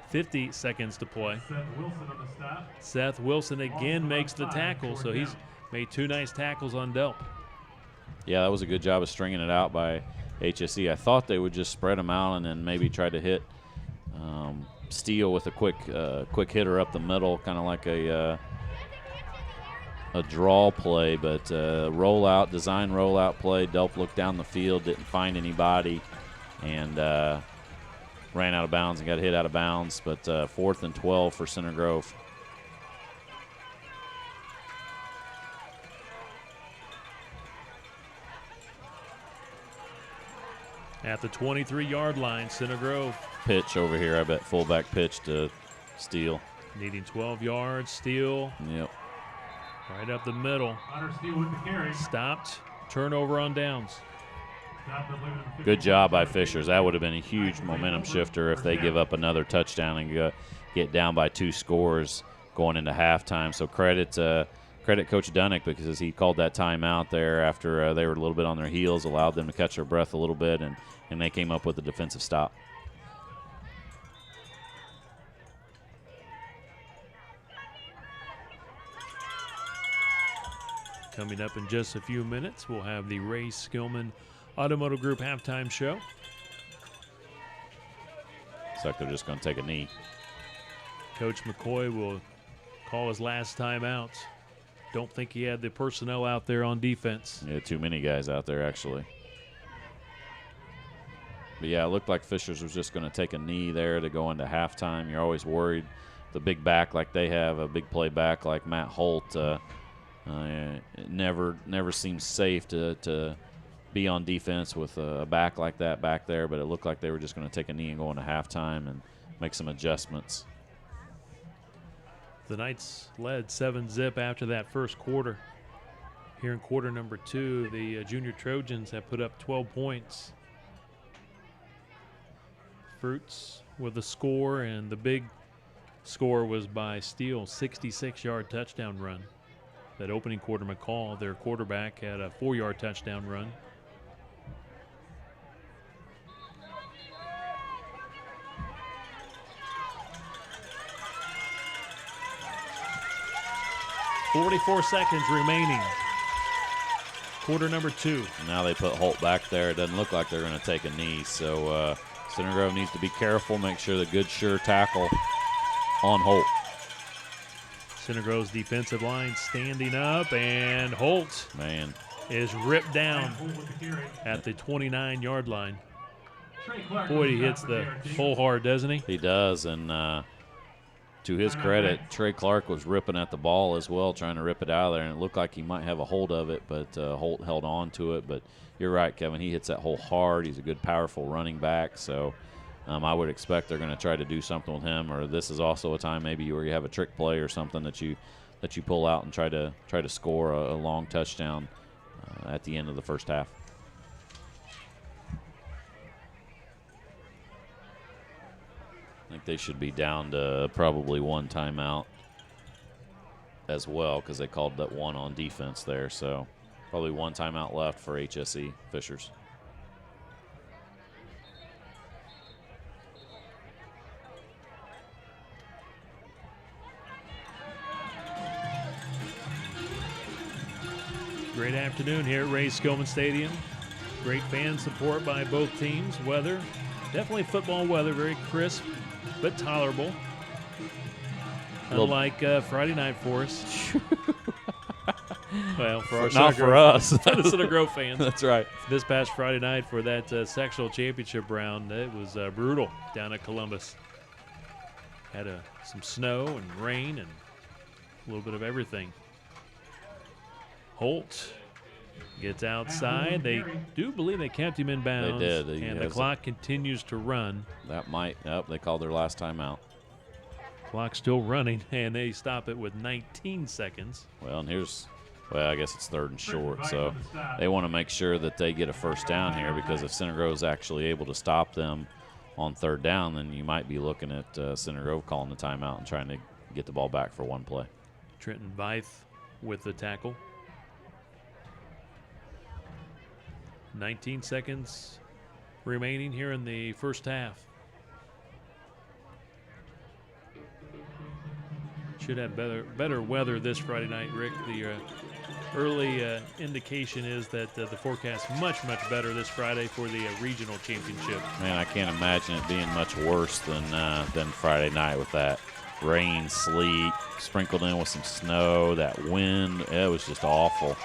50 seconds to play. Seth Wilson on the stop. Seth Wilson again makes the tackle, so he's made 2 nice tackles on Delp. Yeah, that was a good job of stringing it out by HSE. I thought they would just spread them out and then maybe try to hit Steele with a quick hitter up the middle, kind of like a draw play, but design rollout play. Delp looked down the field, didn't find anybody, and ran out of bounds and got hit out of bounds. But 4th and 12 for Center Grove. At the 23-yard line, Center Grove. Pitch over here, I bet fullback pitch to Steele. Needing 12 yards. Steele Yep. Right up the middle. Stopped. Turnover on downs. Good job by Fishers. That would have been a huge momentum shifter if they give up another touchdown and get down by 2 scores going into halftime. So credit Coach Dunnick, because he called that timeout there after they were a little bit on their heels, allowed them to catch their breath a little bit, and they came up with a defensive stop. Coming up in just a few minutes, we'll have the Ray Skillman Automotive Group halftime show. Looks like they're just going to take a knee. Coach McCoy will call his last time out. Don't think he had the personnel out there on defense. Yeah, too many guys out there, actually. But, yeah, it looked like Fishers was just going to take a knee there to go into halftime. You're always worried. The big back like they have, a big play back like Matt Holt, it never seems safe to be on defense with a back like that back there, but it looked like they were just going to take a knee and go into halftime and make some adjustments. The Knights led 7-0 after that first quarter. Here in quarter number 2, the junior Trojans have put up 12 points. Fruits with a score, and the big score was by Steele, 66-yard touchdown run. That opening quarter, McCall, their quarterback, had a 4-yard touchdown run. .44 seconds remaining. Quarter number 2. Now they put Holt back there. It doesn't look like they're going to take a knee. So Center Grove needs to be careful, make sure the good, sure tackle on Holt. Center Grove's defensive line standing up, and Holt is ripped down at the 29-yard line. Boy, he hits the hole hard, doesn't he? He does, and to his credit, Trey Clark was ripping at the ball as well, trying to rip it out of there, and it looked like he might have a hold of it, but Holt held on to it. But you're right, Kevin. He hits that hole hard. He's a good, powerful running back, so I would expect they're going to try to do something with him, or this is also a time maybe where you have a trick play or something that you pull out and try to score a long touchdown at the end of the first half. I think they should be down to probably one timeout as well because they called that one on defense there. So probably one timeout left for HSE Fishers. Great afternoon here at Ray Skillman Stadium. Great fan support by both teams. Weather, definitely football weather, very crisp but tolerable. Unlike Friday night for us. Well, for our not for us. For the Center Grove fans. That's right. This past Friday night for that sectional championship round, it was brutal down at Columbus. Had some snow and rain and a little bit of everything. Holt gets outside. They do believe they kept him in bounds. They did. And the clock continues to run. That might. Yep, they called their last timeout. Clock still running, and they stop it with 19 seconds. Well, and I guess it's 3rd and short, so they want to make sure that they get a first down here because if Center Grove's actually able to stop them on 3rd down, then you might be looking at Center Grove calling the timeout and trying to get the ball back for one play. Trenton Veith with the tackle. 19 seconds remaining here in the first half. Should have better weather this Friday night, Rick. The early indication is that the forecast much better this Friday for the regional championship. Man, I can't imagine it being much worse than Friday night with that rain, sleet, sprinkled in with some snow, that wind. It was just awful.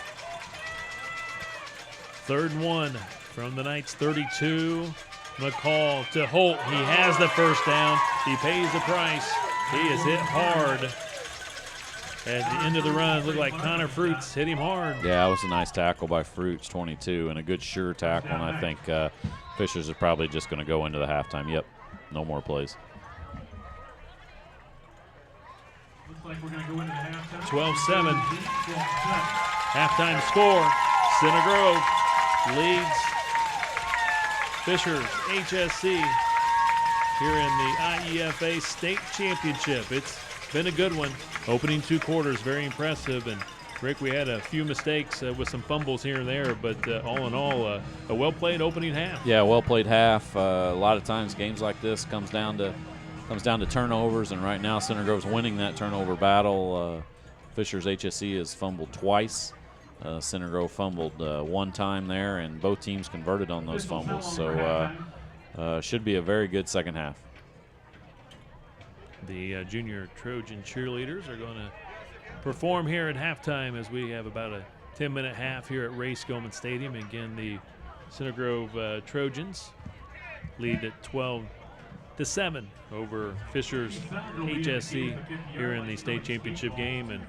3rd and 1 from the Knights 32. McCall to Holt. He has the first down. He pays the price. He is hit hard. At the end of the run, it looked like Connor Fruits hit him hard. Yeah, it was a nice tackle by Fruits, 22, and a good sure tackle. And I think Fishers is probably just going to go into the halftime. Yep, no more plays. Looks like we're going to go into the halftime. 12-7. Halftime score. Center Grove leads Fishers HSC here in the IEFA State Championship. It's been a good one. Opening 2 quarters, very impressive. And Rick, we had a few mistakes with some fumbles here and there, but all in all, a well-played opening half. Yeah, well-played half. A lot of times games like this comes down to turnovers, and right now Center Grove's winning that turnover battle. Fishers HSC has fumbled twice. Center Grove fumbled one time there, and both teams converted on those fumbles. So should be a very good second half. The junior Trojan cheerleaders are going to perform here at halftime as we have about a 10-minute half here at Ray Skillman Stadium. Again, the Center Grove Trojans lead at 12-7 over Fishers HSC here in the state championship game. And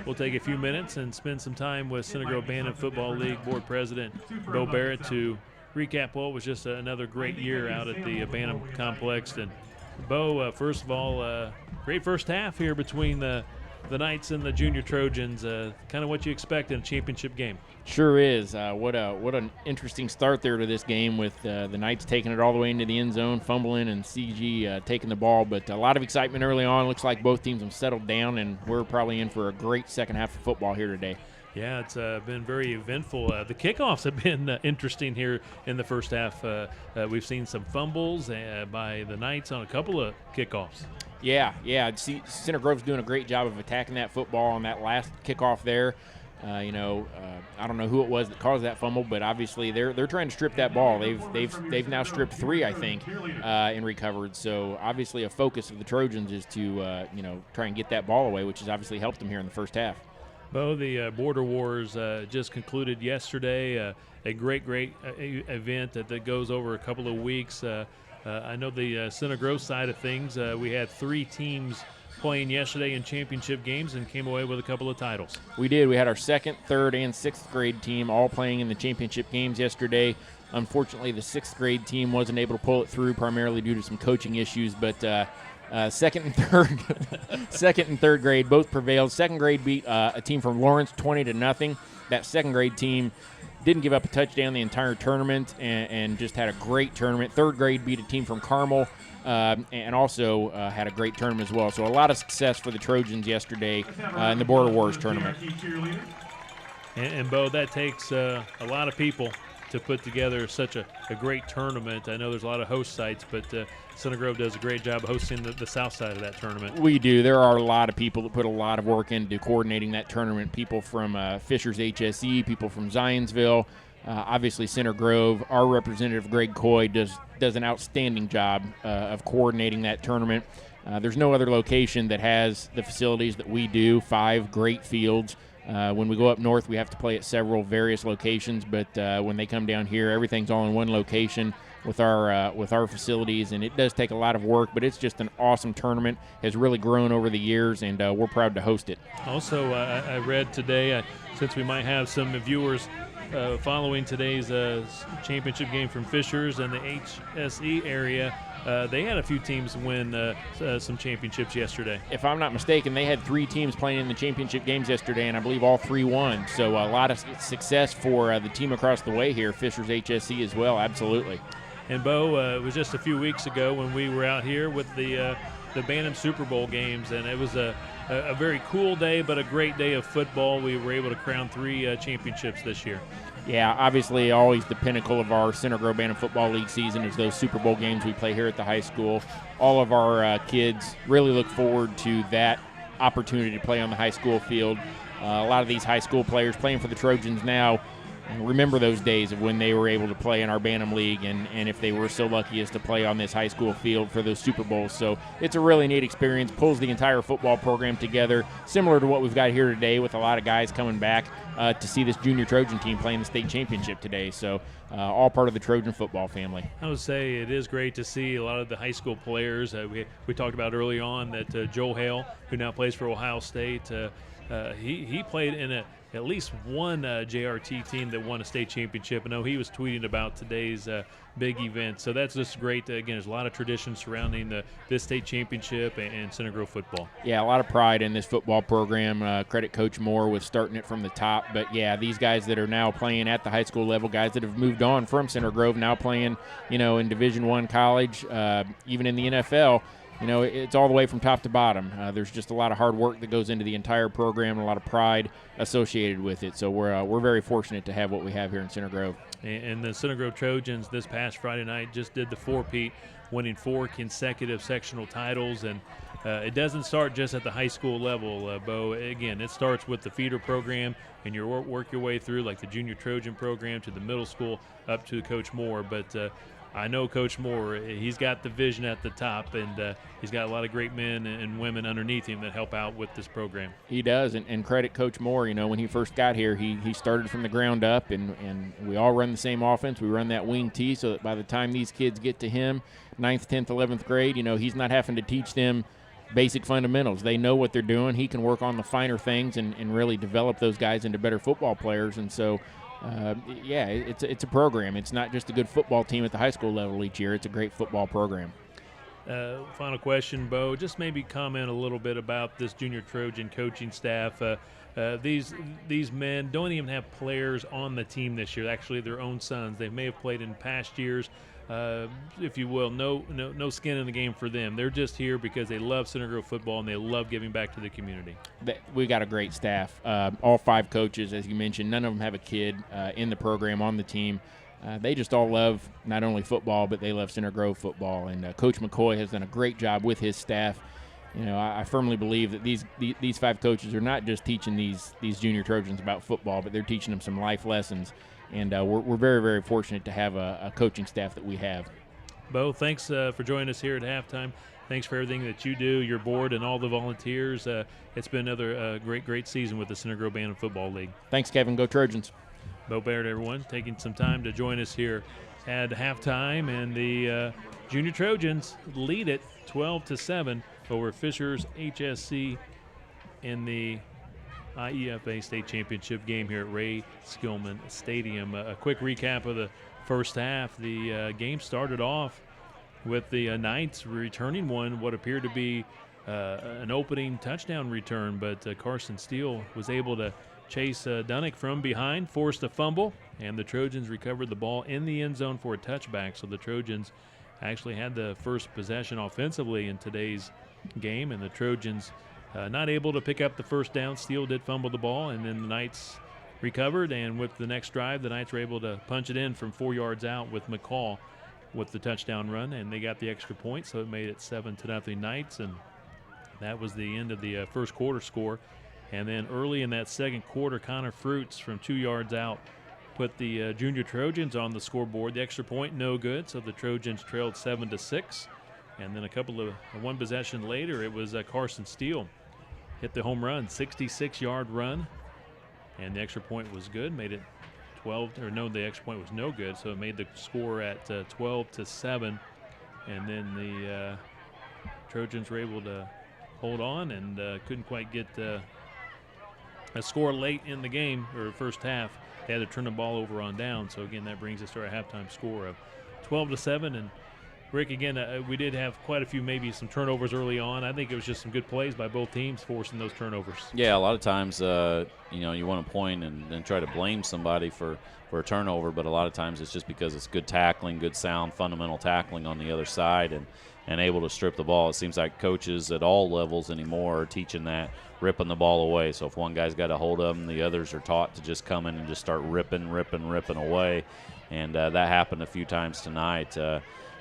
we'll take a few minutes and spend some time with Center Grove Band and Football League Board President Bo Barrett to recap what was just another great year out at the Bantam Complex. And Bo, first of all, great first half here between the Knights and the junior Trojans. Kind of what you expect in a championship game. Sure is. What an interesting start there to this game with the Knights taking it all the way into the end zone, fumbling, and CG taking the ball. But a lot of excitement early on. Looks like both teams have settled down, and we're probably in for a great second half of football here today. Yeah, it's been very eventful. The kickoffs have been interesting here in the first half. We've seen some fumbles by the Knights on a couple of kickoffs. Yeah. Center Grove's doing a great job of attacking that football on that last kickoff there. I don't know who it was that caused that fumble, but obviously they're trying to strip that ball. They've now stripped 3, I think, and recovered. So obviously a focus of the Trojans is to try and get that ball away, which has obviously helped them here in the first half. Bo, the Border Wars just concluded yesterday. A great event that goes over a couple of weeks. I know the Center Grove side of things, we had 3 teams playing yesterday in championship games and came away with a couple of titles. We did. We had our 2nd, 3rd, and 6th grade team all playing in the championship games yesterday. Unfortunately, the 6th grade team wasn't able to pull it through primarily due to some coaching issues, but 2nd and 3rd grade both prevailed. 2nd grade beat a team from Lawrence 20-0. That 2nd grade team didn't give up a touchdown the entire tournament and just had a great tournament. 3rd grade beat a team from Carmel and also had a great tournament as well. So a lot of success for the Trojans yesterday in the Border Wars tournament. And Bo, that takes a lot of people to put together such a great tournament. I know there's a lot of host sites, but Center Grove does a great job hosting the south side of that tournament. We do. There are a lot of people that put a lot of work into coordinating that tournament. People from Fishers HSE, people from Zionsville, obviously Center Grove. Our representative, Greg Coy, does an outstanding job of coordinating that tournament. There's no other location that has the facilities that we do, 5 great fields. When we go up north, we have to play at several various locations, but when they come down here, everything's all in one location with our facilities, and it does take a lot of work, but it's just an awesome tournament. Has really grown over the years, and we're proud to host it. Also, I read today, since we might have some viewers following today's championship game from Fishers and the HSE area, they had a few teams win some championships yesterday. If I'm not mistaken, they had 3 teams playing in the championship games yesterday, and I believe all 3 won. So a lot of success for the team across the way here, Fishers HSE as well, absolutely. And Bo, it was just a few weeks ago when we were out here with the Bantam Super Bowl games, and it was a very cool day, but a great day of football. We were able to crown 3 championships this year. Yeah, obviously always the pinnacle of our Center Grove Bantam Football League season is those Super Bowl games we play here at the high school. All of our kids really look forward to that opportunity to play on the high school field. A lot of these high school players playing for the Trojans now remember those days of when they were able to play in our Bantam League, and if they were so lucky as to play on this high school field for those Super Bowls. So it's a really neat experience, pulls the entire football program together, similar to what we've got here today with a lot of guys coming back to see this junior Trojan team playing the state championship today. So all part of the Trojan football family. I would say it is great to see a lot of the high school players. We talked about early on that Joel Hale, who now plays for Ohio State, he played in at least one JRT team that won a state championship. I know he was tweeting about today's big event. So that's just great. Again, there's a lot of tradition surrounding this state championship and Center Grove football. Yeah, a lot of pride in this football program. Credit Coach Moore with starting it from the top. But, yeah, these guys that are now playing at the high school level, guys that have moved on from Center Grove, now playing, in Division I college, even in the NFL, it's all the way from top to bottom. There's just a lot of hard work that goes into the entire program and a lot of pride associated with it. So we're very fortunate to have what we have here in Center Grove. And the Center Grove Trojans this past Friday night just did the four-peat, winning 4 consecutive sectional titles. And it doesn't start just at the high school level, Bo. Again, it starts with the feeder program, and you work your way through, like the junior Trojan program, to the middle school, up to Coach Moore. But I know Coach Moore, he's got the vision at the top, and he's got a lot of great men and women underneath him that help out with this program. He does, and credit Coach Moore. When he first got here, he started from the ground up, and we all run the same offense. We run that wing T so that by the time these kids get to him, 9th, 10th, 11th grade, he's not having to teach them basic fundamentals. They know what they're doing. He can work on the finer things and really develop those guys into better football players. And so, it's a program. It's not just a good football team at the high school level each year. It's a great football program. Final question, Bo. Just maybe comment a little bit about this junior Trojan coaching staff. These men don't even have players on the team this year. Actually, their own sons. They may have played in past years. If you will, no skin in the game for them. They're just here because they love Center Grove football and they love giving back to the community. We got a great staff. All 5 coaches, as you mentioned, none of them have a kid in the program on the team. They just all love not only football, but they love Center Grove football. And Coach McCoy has done a great job with his staff. I firmly believe that these 5 coaches are not just teaching these junior Trojans about football, but they're teaching them some life lessons. And we're very, very fortunate to have a coaching staff that we have. Bo, thanks for joining us here at halftime. Thanks for everything that you do, your board, and all the volunteers. It's been another great season with the Center Grove Bantam Football League. Thanks, Kevin. Go Trojans. Bo Barrett, everyone, taking some time to join us here at halftime. And the junior Trojans lead it 12-7 over Fishers HSC in the IEFA State Championship game here at Ray Skillman Stadium. A quick recap of the first half. The game started off with the Knights returning what appeared to be an opening touchdown return, but Carson Steele was able to chase Dunnick from behind, forced a fumble, and the Trojans recovered the ball in the end zone for a touchback. So the Trojans actually had the first possession offensively in today's game, and the Trojans not able to pick up the first down. Steele did fumble the ball, and then the Knights recovered, and with the next drive, the Knights were able to punch it in from 4 yards out with McCall with the touchdown run, and they got the extra point, so it made it 7-0 Knights, and that was the end of the first quarter score. And then early in that second quarter, Connor Fruits from 2 yards out put the junior Trojans on the scoreboard. The extra point, no good, so the Trojans trailed 7-6. And then one possession later, it was Carson Steele hit the home run, 66-yard run, and the extra point was good, made it the extra point was no good, so it made the score at 12-7. And then the Trojans were able to hold on and couldn't quite get a score late in the game, or first half. They had to turn the ball over on down. So again, that brings us to our halftime score of 12-7. And Rick, again, we did have quite a few, maybe some turnovers early on. I think it was just some good plays by both teams forcing those turnovers. Yeah, a lot of times, you want to point and try to blame somebody for a turnover, but a lot of times it's just because it's good tackling, good sound, fundamental tackling on the other side, and able to strip the ball. It seems like coaches at all levels anymore are teaching that, ripping the ball away. So if one guy's got a hold of them, the others are taught to just come in and just start ripping away. And that happened a few times tonight.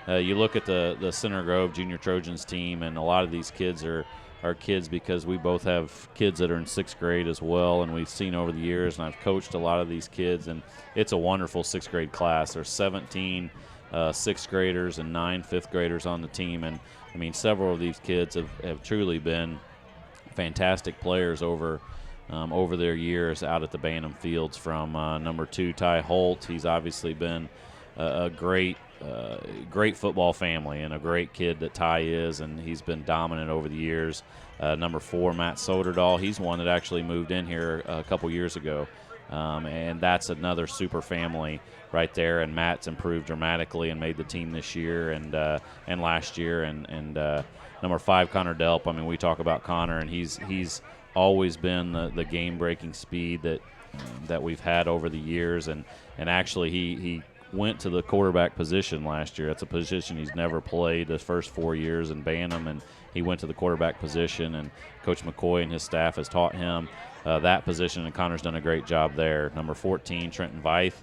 You look at the Center Grove Junior Trojans team, and a lot of these kids are kids because we both have kids that are in sixth grade as well, and we've seen over the years, and I've coached a lot of these kids, and it's a wonderful sixth grade class. There's 17 sixth graders and 9 fifth graders on the team, and I mean several of these kids have truly been fantastic players over their years out at the Bantam Fields. From number 2, Ty Holt, he's obviously been a great football family and a great kid that Ty is, and he's been dominant over the years. Number 4, Matt Soderdahl, he's one that actually moved in here a couple years ago, and that's another super family right there. And Matt's improved dramatically and made the team this year and last year. And number 5, Connor Delp. I mean, we talk about Connor, and he's always been the game-breaking speed that we've had over the years. And actually, he went to the quarterback position last year. That's a position he's never played the first 4 years in Bantam, and he went to the quarterback position, and Coach McCoy and his staff has taught him that position, and Connor's done a great job there. Number 14, Trenton Veith,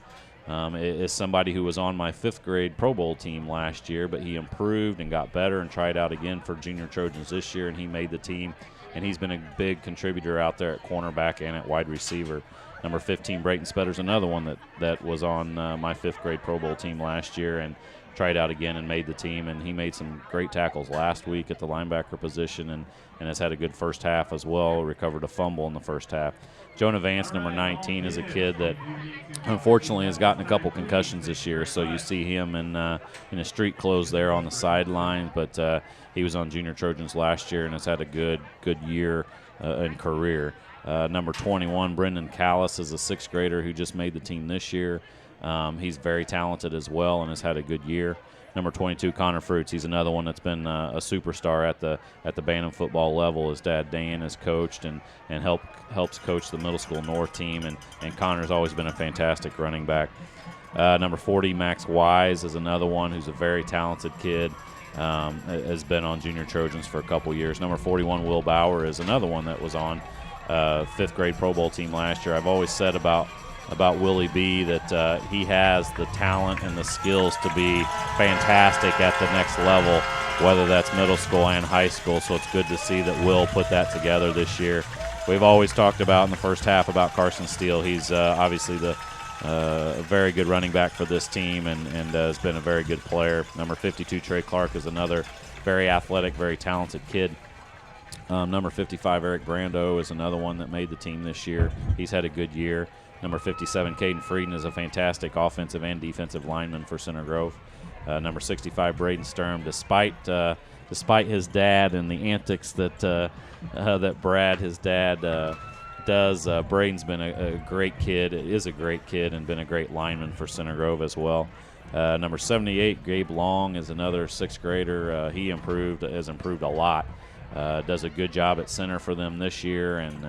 is somebody who was on my 5th grade Pro Bowl team last year, but he improved and got better and tried out again for Junior Trojans this year, and he made the team, and he's been a big contributor out there at cornerback and at wide receiver. Number 15, Brayton Spetter's another one that was on my 5th grade Pro Bowl team last year and tried out again and made the team, and he made some great tackles last week at the linebacker position and has had a good first half as well, recovered a fumble in the first half. Jonah Vance, number 19, is a kid that unfortunately has gotten a couple concussions this year, so you see him in a street clothes there on the sideline, but he was on Junior Trojans last year and has had a good year and career. Number 21, Brendan Callis, is a 6th grader who just made the team this year. He's very talented as well and has had a good year. Number 22, Connor Fruits, he's another one that's been a superstar at the Bantam football level. His dad Dan has coached and helps coach the middle school North team, and Connor's always been a fantastic running back. Number 40, Max Wise, is another one who's a very talented kid. Has been on Junior Trojans for a couple years. Number 41, Will Bauer, is another one that was on 5th grade Pro Bowl team last year. I've always said about Willie B that he has the talent and the skills to be fantastic at the next level, whether that's middle school and high school. So it's good to see that Will put that together this year. We've always talked about in the first half about Carson Steele. He's obviously a very good running back for this team and has been a very good player. Number 52, Trey Clark, is another very athletic, very talented kid. Number 55, Eric Brando, is another one that made the team this year. He's had a good year. Number 57, Caden Frieden, is a fantastic offensive and defensive lineman for Center Grove. Number 65, Braden Sturm, despite his dad and the antics that Brad, his dad, does, Braden's been a great kid, is a great kid, and been a great lineman for Center Grove as well. Number 78, Gabe Long, is another 6th grader. He has improved a lot does a good job at center for them this year, and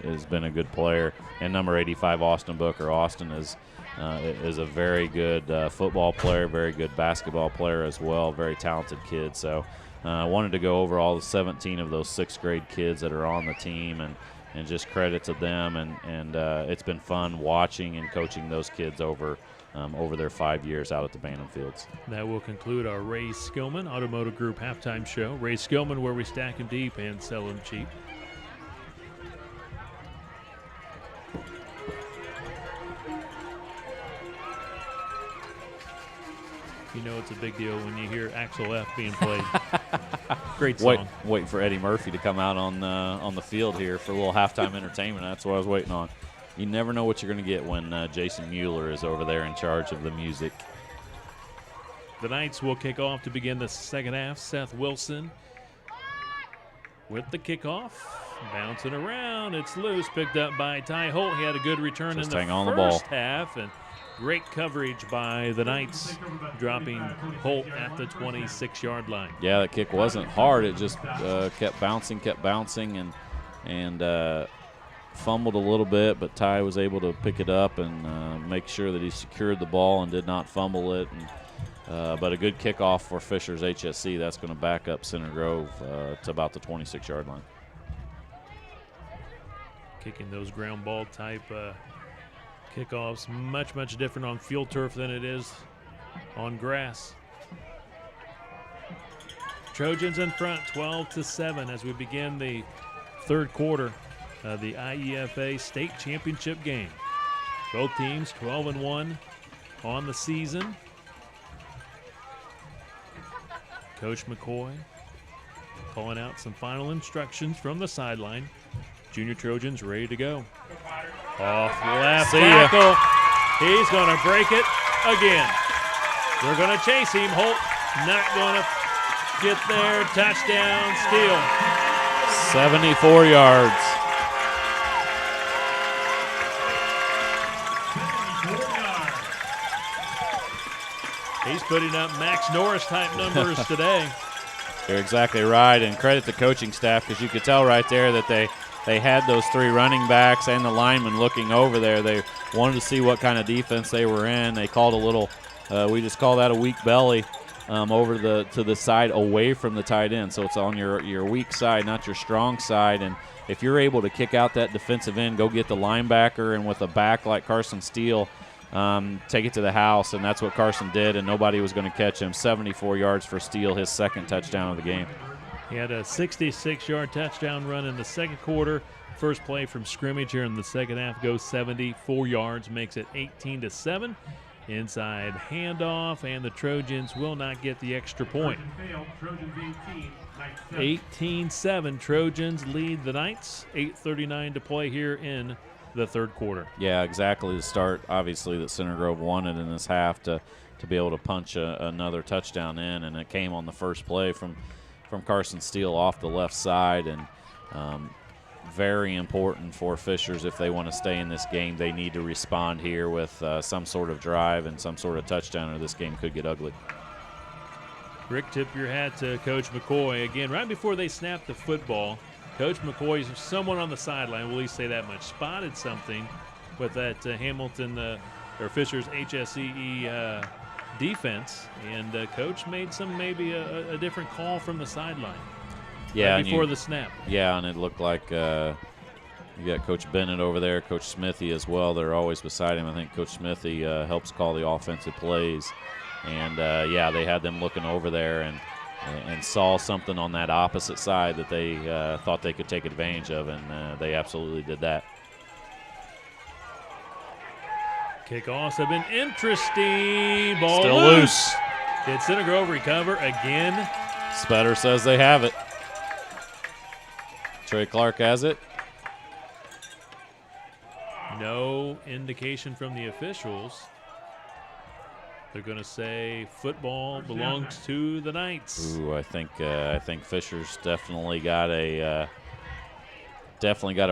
has been a good player. And number 85, Austin Booker. Austin is a very good football player, very good basketball player as well, very talented kid. So I wanted to go over all the 17 of those 6th grade kids that are on the team and just credit to them. And it's been fun watching and coaching those kids over their 5 years out at the Bantam Fields. That will conclude our Ray Skillman Automotive Group halftime show. Ray Skillman, where we stack them deep and sell them cheap. You know it's a big deal when you hear Axel F being played. Great song. Waiting for Eddie Murphy to come out on the field here for a little halftime entertainment. That's what I was waiting on. You never know what you're going to get when Jason Mueller is over there in charge of the music. The Knights will kick off to begin the second half. Seth Wilson with the kickoff. Bouncing around. It's loose. Picked up by Ty Holt. He had a good return in the first half. And great coverage by the Knights, dropping Holt at the 26-yard line. Yeah, the kick wasn't hard. It just kept bouncing, and fumbled a little bit, but Ty was able to pick it up and make sure that he secured the ball and did not fumble it. But a good kickoff for Fishers HSC. That's going to back up Center Grove to about the 26-yard line. Kicking those ground ball type kickoffs, much different on field turf than it is on grass. Trojans in front, 12-7 as we begin the third quarter of the IEFA state championship game. Both teams 12-1 on the season. Coach McCoy calling out some final instructions from the sideline. Junior Trojans ready to go. Off left tackle. He's going to break it again. They're going to chase him. Holt not going to get there. Touchdown, steal. 74 yards. He's putting up Max Norris type numbers today. You're exactly right, and credit the coaching staff because you could tell right there that they had those 3 running backs and the linemen looking over there. They wanted to see what kind of defense they were in. They called a little, we just call that a weak belly, over to the side away from the tight end. So it's on your weak side, not your strong side. And if you're able to kick out that defensive end, go get the linebacker, and with a back like Carson Steele, take it to the house, and that's what Carson did, and nobody was going to catch him. 74 yards for Steele, his second touchdown of the game. He had a 66-yard touchdown run in the second quarter. First play from scrimmage here in the second half goes 74 yards, makes it 18-7. Inside handoff, and the Trojans will not get the extra point. 18-7, Trojans lead the Knights. 8:39 to play here in the third quarter. Yeah, exactly. The start, obviously, that Center Grove wanted in this half to be able to punch another touchdown in, and it came on the first play from Carson Steele off the left side, and very important for Fishers if they want to stay in this game. They need to respond here with some sort of drive and some sort of touchdown, or this game could get ugly. Rick, tip your hat to Coach McCoy. Again, right before they snapped the football, Coach McCoy, someone on the sideline, will at least say that much, spotted something with that Hamilton or Fishers HSCE defense, and Coach made maybe a different call from the sideline. Yeah, right before the snap. Yeah, and it looked like you got Coach Bennett over there, Coach Smithy as well. They're always beside him. I think Coach Smithy helps call the offensive plays, and yeah, they had them looking over there and saw something on that opposite side that they thought they could take advantage of, and they absolutely did that. Kickoffs have been interesting. Ball Still loose. Did Center Grove recover again? Spetter says they have it. Trey Clark has it. No indication from the officials. They're going to say football belongs to the Knights. Ooh, I think Fishers definitely got a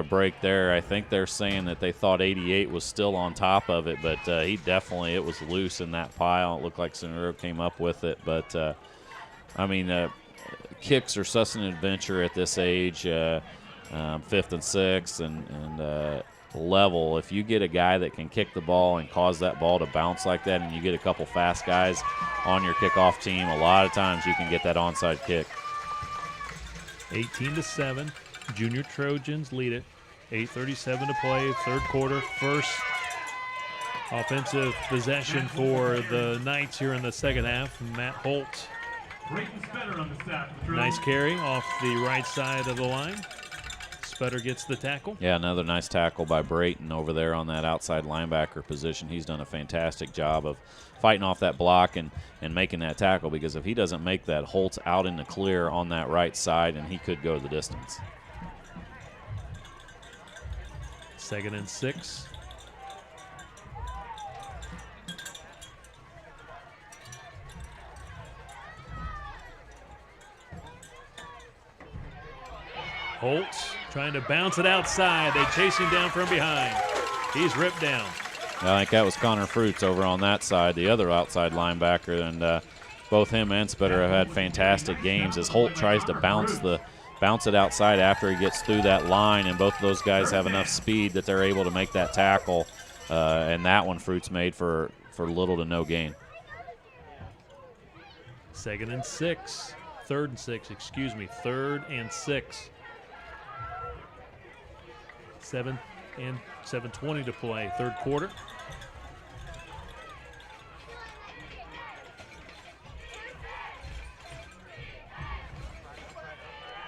break there. I think they're saying that they thought 88 was still on top of it, but it was loose in that pile. It looked like Center Grove came up with it, but I mean, kicks are such an adventure at this age, 5th and 6th, and level. If you get a guy that can kick the ball and cause that ball to bounce like that, and you get a couple fast guys on your kickoff team, a lot of times you can get that onside kick. 18-7, Junior Trojans lead it. 8:37 to play, third quarter. First offensive possession for the Knights here in the second half. Matt Holt. Nice carry off the right side of the line. Spetter gets the tackle. Yeah, another nice tackle by Brayton over there on that outside linebacker position. He's done a fantastic job of fighting off that block and making that tackle, because if he doesn't make that, Holt's out in the clear on that right side, and he could go the distance. 2nd and 6. Holt trying to bounce it outside. They chase him down from behind. He's ripped down. I think that was Connor Fruits over on that side, the other outside linebacker, and both him and Spetter have had fantastic games as Holt tries to bounce it outside after he gets through that line, and both of those guys have enough speed that they're able to make that tackle, and that one Fruits made for little to no gain. 2nd and 6. 3rd and 6, excuse me. 3rd and 6. 7:20 to play, third quarter.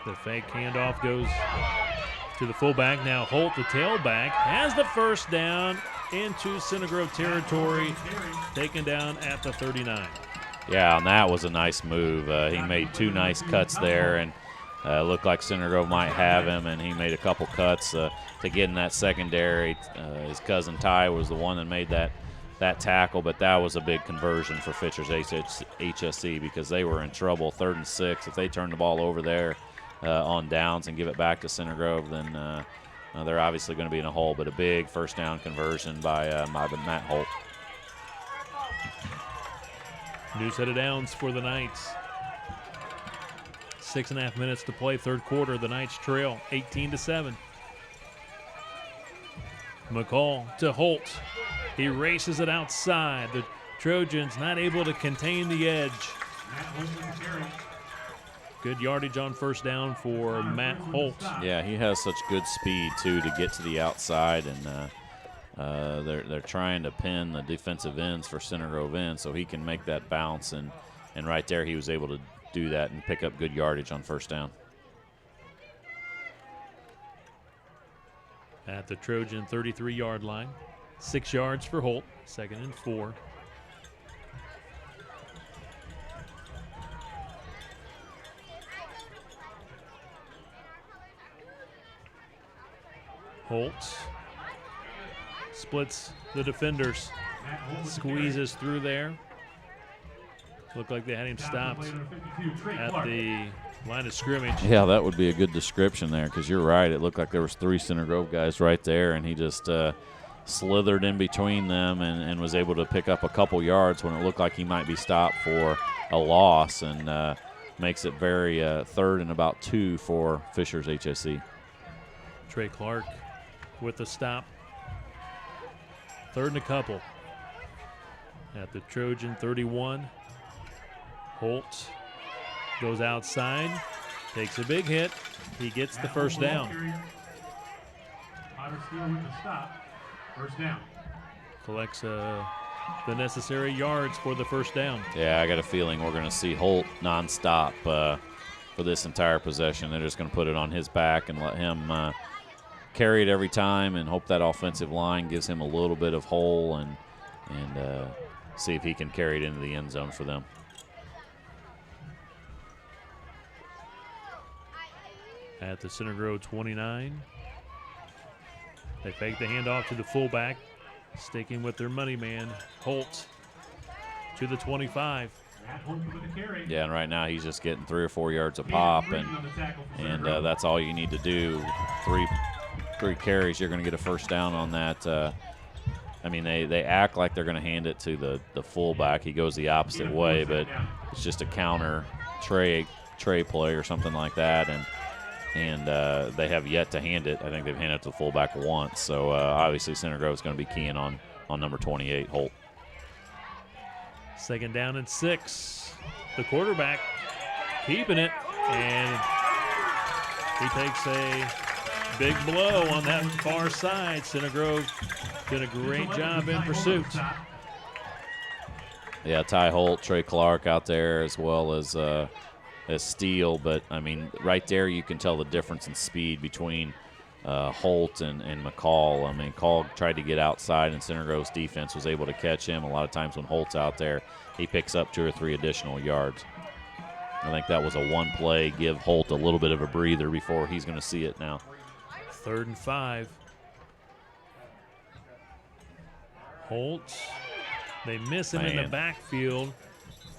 The fake handoff goes to the fullback. Now Holt, the tailback, has the first down into Center Grove territory, taken down at the 39. Yeah, and that was a nice move. He made 2 nice cuts there, and looked like Center Grove might have him, and he made a couple cuts to get in that secondary. His cousin Ty was the one that made that tackle, but that was a big conversion for Fitchers HSC because they were in trouble. 3rd and 6. If they turn the ball over there on downs and give it back to Center Grove, then they're obviously going to be in a hole, but a big first down conversion by Matt Holt. New set of downs for the Knights. 6.5 minutes to play, third quarter. The Knights trail 18-7. McCall to Holt. He races it outside. The Trojans not able to contain the edge. Good yardage on first down for Matt Holt. Yeah, he has such good speed, too, to get to the outside, and they're trying to pin the defensive ends for Center Grove in so he can make that bounce, and right there he was able to do that and pick up good yardage on first down. At the Trojan 33-yard line. 6 yards for Holt, 2nd and 4. Holt splits the defenders, squeezes through there. Looked like they had him stopped at the line of scrimmage. Yeah, that would be a good description there, because you're right. It looked like there was 3 Center Grove guys right there, and he just slithered in between them and was able to pick up a couple yards when it looked like he might be stopped for a loss, and makes it very 3rd and about 2 for Fishers HSC. Trey Clark with the stop. 3rd and a couple at the Trojan 31. Holt goes outside, takes a big hit. He gets the first down. First down. Collects the necessary yards for the first down. Yeah, I got a feeling we're going to see Holt nonstop for this entire possession. They're just going to put it on his back and let him carry it every time and hope that offensive line gives him a little bit of hole and see if he can carry it into the end zone for them. At the Center Grove 29. They fake the handoff to the fullback, sticking with their money man, Holt, to the 25. Yeah, and right now he's just getting 3 or 4 yards a pop, and that's all you need to do. Three carries, you're going to get a first down on that. I mean, they act like they're going to hand it to the fullback. He goes the opposite way, but it's just a counter. Trey tray play or something like that, and they have yet to hand it. I think they've handed it to the fullback once. So obviously Center Grove is going to be keying on number 28, Holt. 2nd down and 6. The quarterback keeping it, and he takes a big blow on that far side. Center Grove did a great job in pursuit. Yeah, Ty Holt, Trey Clark out there, as well as Steele. But, I mean, right there you can tell the difference in speed between Holt and McCall. I mean, McCall tried to get outside, and Center Grove's defense was able to catch him. A lot of times when Holt's out there, he picks up 2 or 3 additional yards. I think that was a one play, give Holt a little bit of a breather before he's going to see it now. 3rd and 5. Holt, they miss him in the backfield.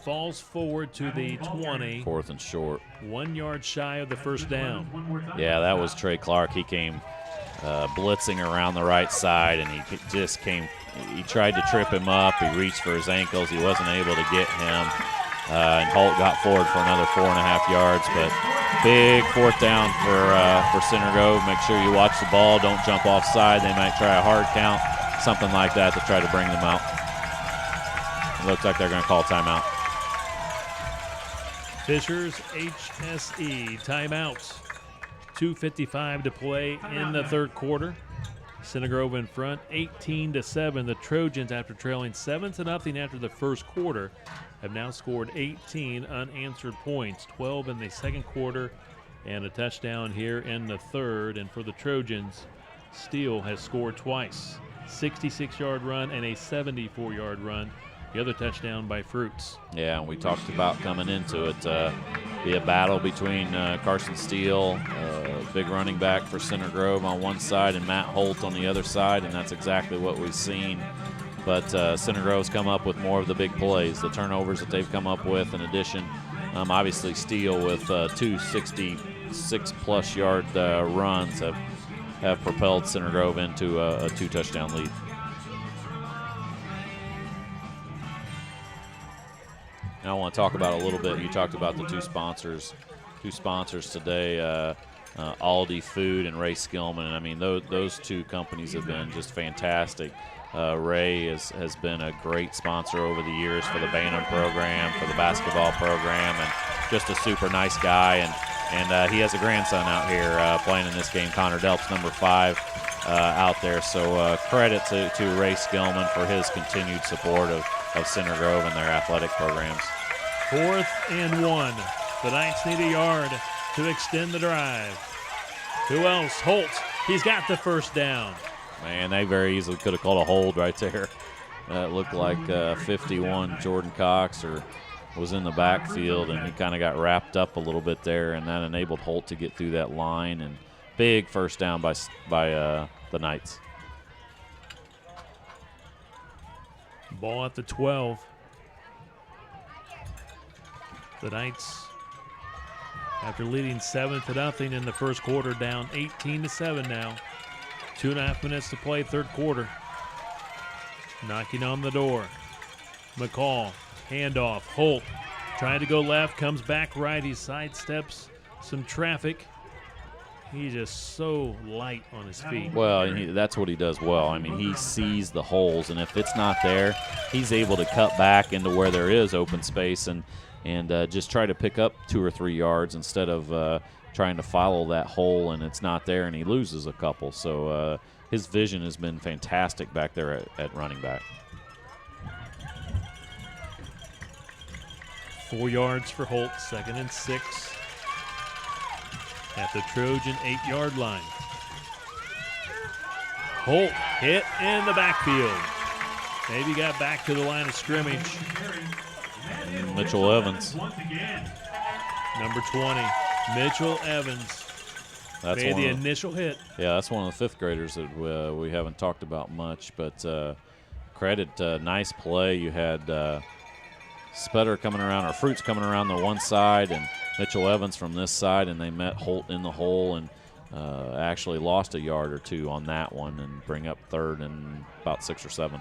Falls forward to the 20. 4th and short. 1 yard shy of the first down. Yeah, that was Trey Clark. He came blitzing around the right side, and he just came. He tried to trip him up. He reached for his ankles. He wasn't able to get him. And Holt got forward for another 4.5 yards. But big 4th down for Center Grove. Make sure you watch the ball. Don't jump offside. They might try a hard count, something like that, to try to bring them out. It looks like they're going to call timeout. Fishers HSE timeout. 2:55 to play in the 3rd quarter. Center Grove in front, 18-7. The Trojans, after trailing 7-0 after the first quarter, have now scored 18 unanswered points, 12 in the 2nd quarter, and a touchdown here in the 3rd. And for the Trojans, Steele has scored twice, 66-yard run and a 74-yard run. The other touchdown by Fruits. Yeah, and we talked about coming into it, be a battle between Carson Steele, big running back for Center Grove on one side, and Matt Holt on the other side, and that's exactly what we've seen. But Center Grove's come up with more of the big plays, the turnovers that they've come up with. In addition, obviously Steele with 2 66-plus yard runs have propelled Center Grove into a 2-touchdown lead. Now I want to talk about a little bit. You talked about the two sponsors today, Aldi Food and Ray Skillman. And I mean, those 2 companies have been just fantastic. Ray has been a great sponsor over the years for the Bantam program, for the basketball program, and just a super nice guy. And he has a grandson out here playing in this game, Connor Delps, number 5, out there. So credit to Ray Skillman for his continued support of Center Grove and their athletic programs. 4th and 1. The Knights need a yard to extend the drive. Who else? Holt. He's got the 1st down. Man, they very easily could have called a hold right there. It looked like 51 Jordan Cox was in the backfield, and he kind of got wrapped up a little bit there, and that enabled Holt to get through that line. And big 1st down by the Knights. Ball at the 12. The Knights, after leading 7-0 in the first quarter, down 18-7 now. 2.5 minutes to play, 3rd quarter. Knocking on the door. McCall, handoff. Holt trying to go left, comes back right. He sidesteps some traffic. He's just so light on his feet. Well, that's what he does well. I mean, he sees the holes, and if it's not there, he's able to cut back into where there is open space and just try to pick up 2 or 3 yards instead of trying to follow that hole, and it's not there, and he loses a couple. So his vision has been fantastic back there at running back. 4 yards for Holt, 2nd and 6 at the Trojan 8-yard line. Holt hit in the backfield. Maybe got back to the line of scrimmage. Mitchell Evans. Number 20, Mitchell Evans. That's made the initial hit. Yeah, that's one of the 5th graders that we haven't talked about much, but credit, nice play. You had Sputter coming around, or Fruits coming around the one side, and Mitchell Evans from this side, and they met Holt in the hole and actually lost a yard or 2 on that one and bring up 3rd and about 6 or 7.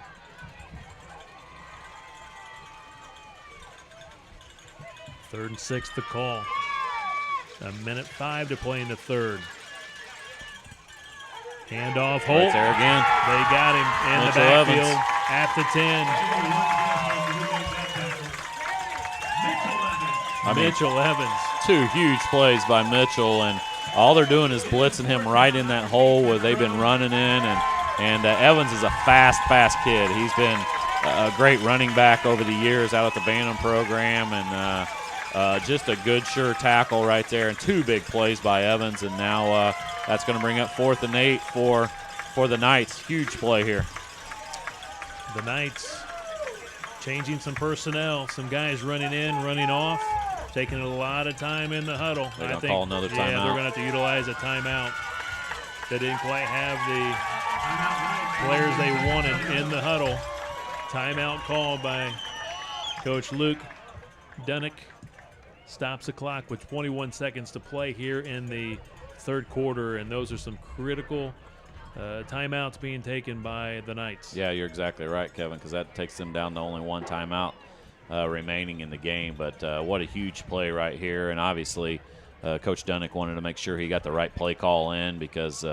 Third and 6, the call. 1:05 to play in the third. Handoff, Holt. Right there again. They got him in Mitchell the backfield Evans. at the 10. Mitchell Evans. 2 huge plays by Mitchell, and all they're doing is blitzing him right in that hole where they've been running in. And Evans is a fast kid. He's been a great running back over the years out at the Bantam program, and just a good, sure tackle right there. And 2 big plays by Evans, and now that's going to bring up 4th and 8 for the Knights. Huge play here. The Knights changing some personnel, some guys running in, running off, taking a lot of time in the huddle. They're going to call another timeout. Yeah, they're going to have to utilize a timeout. They didn't quite have the players they wanted in the huddle. Timeout called by Coach Luke Dunnick. Stops the clock with 21 seconds to play here in the third quarter, and those are some critical timeouts being taken by the Knights. Yeah, you're exactly right, Kevin, because that takes them down to only 1 timeout remaining in the game. But what a huge play right here, and obviously Coach Dunnick wanted to make sure he got the right play call in, because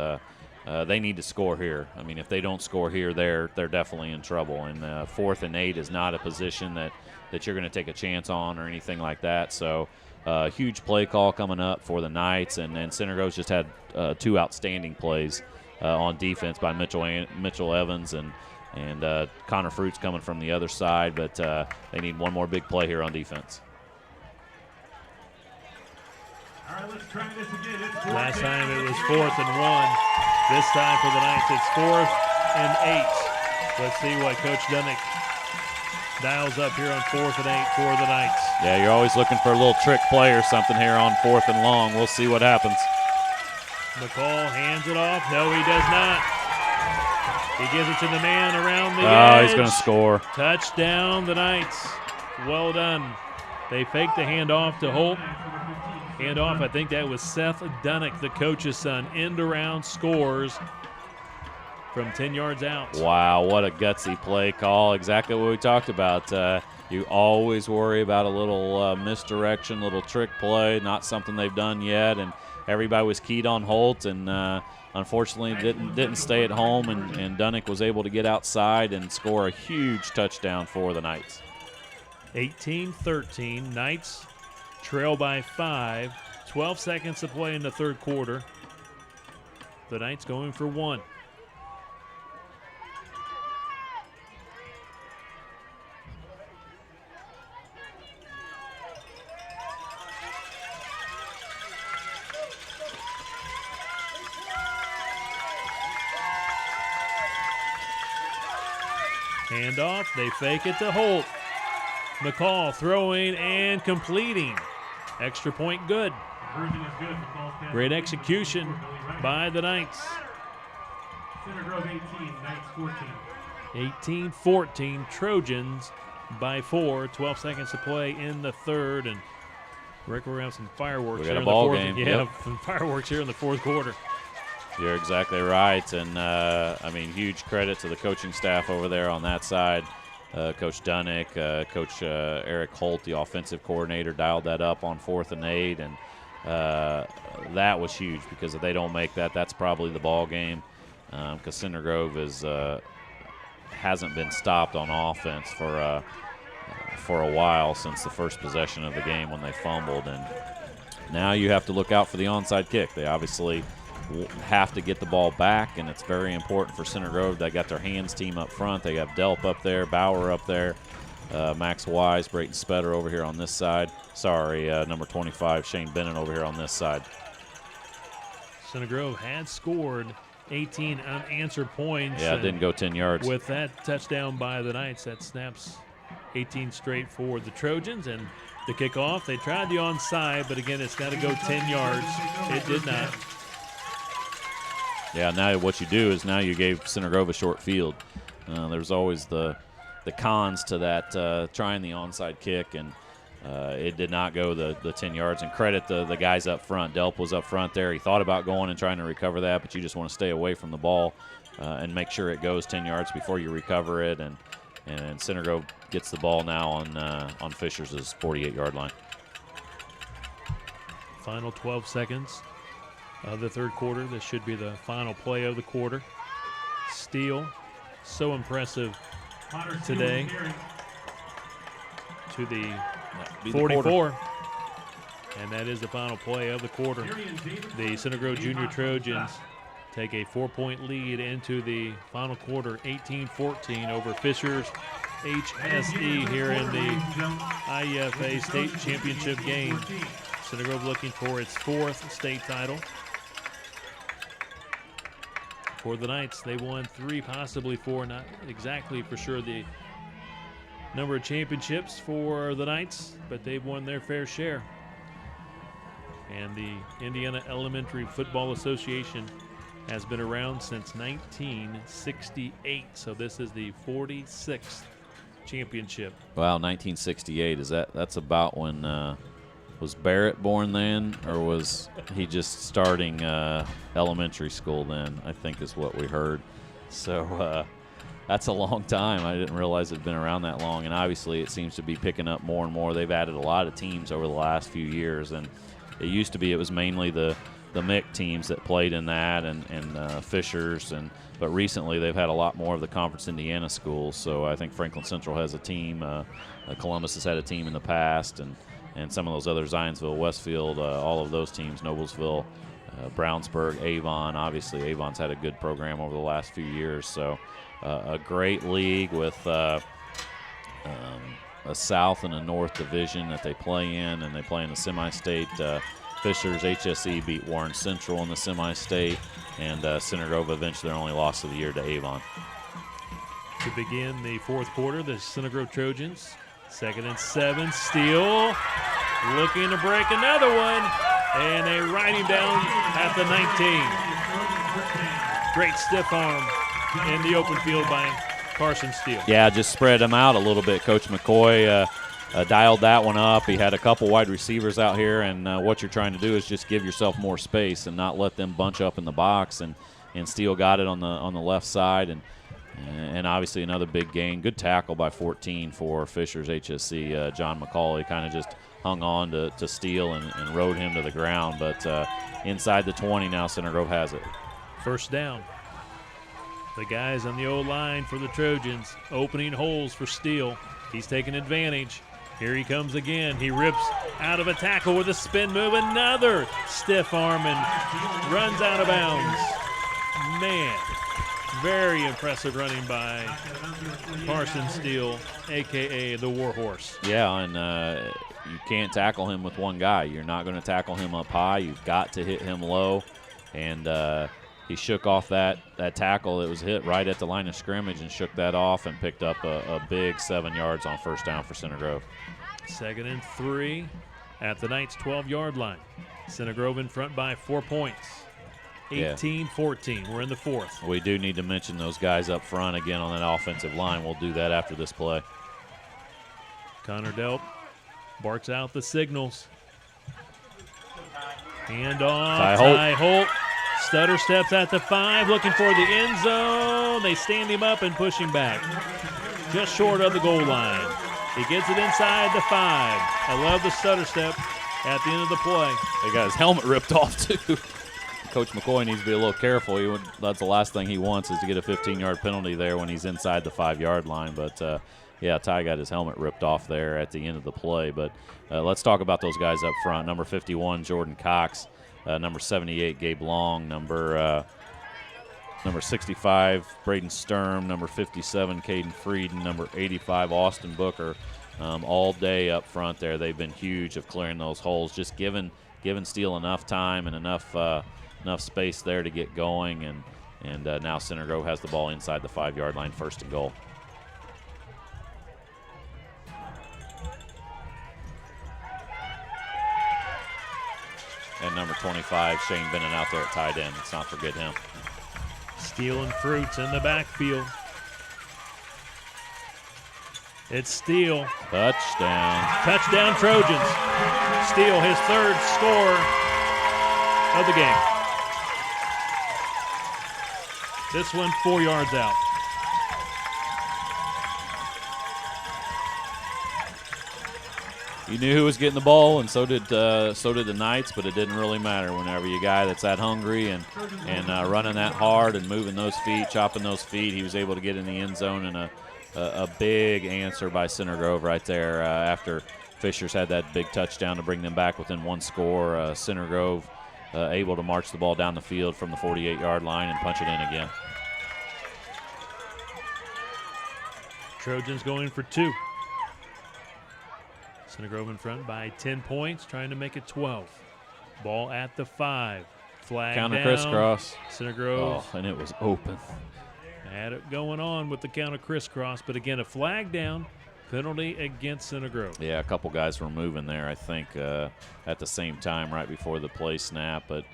they need to score here. I mean, if they don't score here, they're definitely in trouble. And 4th and 8 is not a position that you're going to take a chance on or anything like that. So huge play call coming up for the Knights, and Center Grove's just had 2 outstanding plays on defense by Mitchell Evans and Connor Fruits coming from the other side, but they need one more big play here on defense. All right, let's try this again. It's Last time it was 4th and 1. This time for the Knights, it's 4th and 8. Let's see what Coach Dunnick dials up here on 4th and 8 for the Knights. Yeah, you're always looking for a little trick play or something here on 4th and long. We'll see what happens. McCall hands it off. No, he does not. He gives it to the man around the edge. Oh, he's going to score. Touchdown, the Knights. Well done. They faked the handoff to Holt. Handoff, I think that was Seth Dunnick, the coach's son. End around, scores from 10 yards out. Wow, what a gutsy play call. Exactly what we talked about. You always worry about a little misdirection, little trick play, not something they've done yet. And everybody was keyed on Holt, and unfortunately didn't stay at home, and Dunnick was able to get outside and score a huge touchdown for the Knights. 18-13, Knights trail by 5. 12 seconds to play in the third quarter. The Knights going for 1. Handoff, they fake it to Holt. McCall throwing and completing. Extra point good. Conversion is good. McCall's pass. Great execution by the Knights. Center Grove 18, Knights 14. 18-14, Trojans by 4. 12 seconds to play in the third. And Rick, we're going to have some fireworks We here got a in the ball fourth. game. Yeah, Yep. some fireworks here in the fourth quarter. You're exactly right, and I mean, huge credit to the coaching staff over there on that side. Coach Dunnick, Coach Eric Holt, the offensive coordinator, dialed that up on 4th and 8, and that was huge, because if they don't make that, that's probably the ball game, because Center Grove hasn't been stopped on offense for a while, since the first possession of the game when they fumbled, and now you have to look out for the onside kick. They obviously have to get the ball back, and it's very important for Center Grove. They got their hands team up front. They have Delp up there, Bauer up there, Max Wise, Brayton Spetter over here on this side. Sorry, number 25, Shane Bennett over here on this side. Center Grove had scored 18 unanswered points. Yeah, it didn't go 10 yards. With that touchdown by the Knights, that snaps 18 straight for the Trojans. And the kickoff, they tried the onside, but again, it's got to go 10 yards. It did not. Yeah, now what you do is now you gave Center Grove a short field. There's always the cons to that, trying the onside kick, and it did not go the 10 yards. And credit the guys up front. Delp was up front there. He thought about going and trying to recover that, but you just want to stay away from the ball and make sure it goes 10 yards before you recover it. And Center Grove gets the ball now on Fisher's 48-yard line. Final 12 seconds of the third quarter. This should be the final play of the quarter. Steele, so impressive today, to the 44. And that is the final play of the quarter. The Center Grove Junior Trojans take a 4-point lead into the final quarter, 18-14 over Fishers HSE here in the IEFA State Championship game. Center Grove looking for its 4th state title. For the Knights, they won 3, possibly 4, not exactly for sure the number of championships for the Knights, but they've won their fair share. And the Indiana Elementary Football Association has been around since 1968, so this is the 46th championship. Wow, 1968, that's about when was Barrett born then, or was he just starting elementary school then, I think is what we heard. So that's a long time. I didn't realize it had been around that long, and obviously it seems to be picking up more and more. They've added a lot of teams over the last few years, and it used to be it was mainly the MIC teams that played in that and Fishers, but recently they've had a lot more of the Conference Indiana schools. So I think Franklin Central has a team, Columbus has had a team in the past, and some of those other, Zionsville, Westfield, all of those teams, Noblesville, Brownsburg, Avon. Obviously Avon's had a good program over the last few years. So a great league with a South and a North division that they play in, and they play in the semi-state. Fishers HSE beat Warren Central in the semi-state, and Center Grove eventually their only loss of the year to Avon. To begin the fourth quarter, the Center Grove Trojans, 2nd and 7. Steele looking to break another one, and they ride him down at the 19. Great stiff arm in the open field by Carson Steele. Yeah, just spread him out a little bit. Coach McCoy dialed that one up. He had a couple wide receivers out here, and what you're trying to do is just give yourself more space and not let them bunch up in the box. And Steele got it on the left side, and obviously another big gain. Good tackle by 14 for Fishers HSC. John McCauley kind of just hung on to Steele and rode him to the ground. But inside the 20 now, Center Grove has it. First down. The guys on the O-line for the Trojans opening holes for Steele. He's taking advantage. Here he comes again. He rips out of a tackle with a spin move. Another stiff arm and runs out of bounds. Man, very impressive running by Carson Steele, a.k.a. the Warhorse. Yeah, and you can't tackle him with one guy. You're not going to tackle him up high. You've got to hit him low. And he shook off that tackle that was hit right at the line of scrimmage and shook that off and picked up a big 7 yards on first down for Center Grove. 2nd and 3 at the Knights' 12-yard line. Center Grove in front by 4 points. 18-14. We're in the fourth. We do need to mention those guys up front again on that offensive line. We'll do that after this play. Connor Delp barks out the signals. Hand off. Ty Holt. Stutter steps at the 5, looking for the end zone. They stand him up and push him back. Just short of the goal line. He gets it inside the 5. I love the stutter step at the end of the play. They got his helmet ripped off, too. Coach McCoy needs to be a little careful. That's the last thing he wants is to get a 15-yard penalty there when he's inside the 5-yard line. But, yeah, Ty got his helmet ripped off there at the end of the play. But let's talk about those guys up front. Number 51, Jordan Cox. Number 78, Gabe Long. Number 65, Braden Sturm. Number 57, Caden Frieden. Number 85, Austin Booker. All day up front there, they've been huge of clearing those holes, just giving Steele enough time and enough space there to get going. And now Center Grove has the ball inside the 5-yard line, 1st and goal. And number 25, Shane Bennett out there at tight end. Let's not forget him. Steele and Fruits in the backfield. It's Steele. Touchdown. Touchdown Trojans. Steele, his 3rd score of the game. This one 4 yards out. You knew who was getting the ball, and so did the Knights, but it didn't really matter whenever you guy that's that hungry and running that hard and moving those feet, chopping those feet. He was able to get in the end zone, and a big answer by Center Grove right there after Fishers had that big touchdown to bring them back within one score. Center Grove able to march the ball down the field from the 48-yard line and punch it in again. Trojans going for 2. Center Grove in front by 10 points, trying to make it 12. Ball at the 5. Flag counter down. crisscross. Center Grove. Oh, and it was open. Had it going on with the counter crisscross, but again, a flag down. Penalty against Center Grove. Yeah, a couple guys were moving there, I think, at the same time right before the play snap. But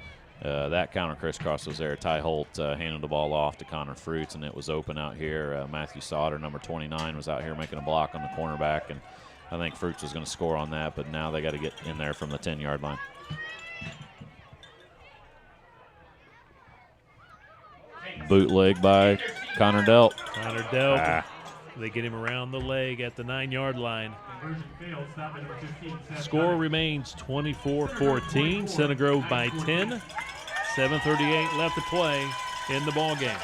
that counter crisscross was there. Ty Holt handed the ball off to Connor Fruits, and it was open out here. Matthew Sauter, number 29, was out here making a block on the cornerback, and I think Fruits was going to score on that, but now they got to get in there from the 10-yard line. Bootleg by Connor Delt. Connor Delt. They get him around the leg at the 9-yard line. Score remains 24-14. Center Grove by 10. 7:38 left to play in the ball game.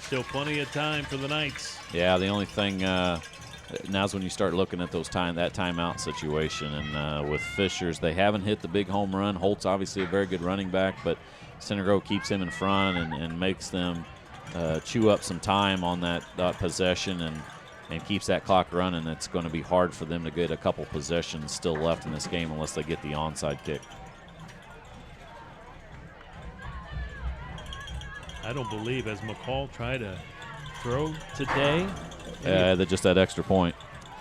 Still plenty of time for the Knights. Yeah, the only thing now's when you start looking at that timeout situation. And with Fishers, they haven't hit the big home run. Holt's obviously a very good running back, but Center Grove keeps him in front and makes them chew up some time on that possession and keeps that clock running. It's going to be hard for them to get a couple possessions still left in this game unless they get the onside kick. I don't believe, as McCall tried to throw today. Just that extra point.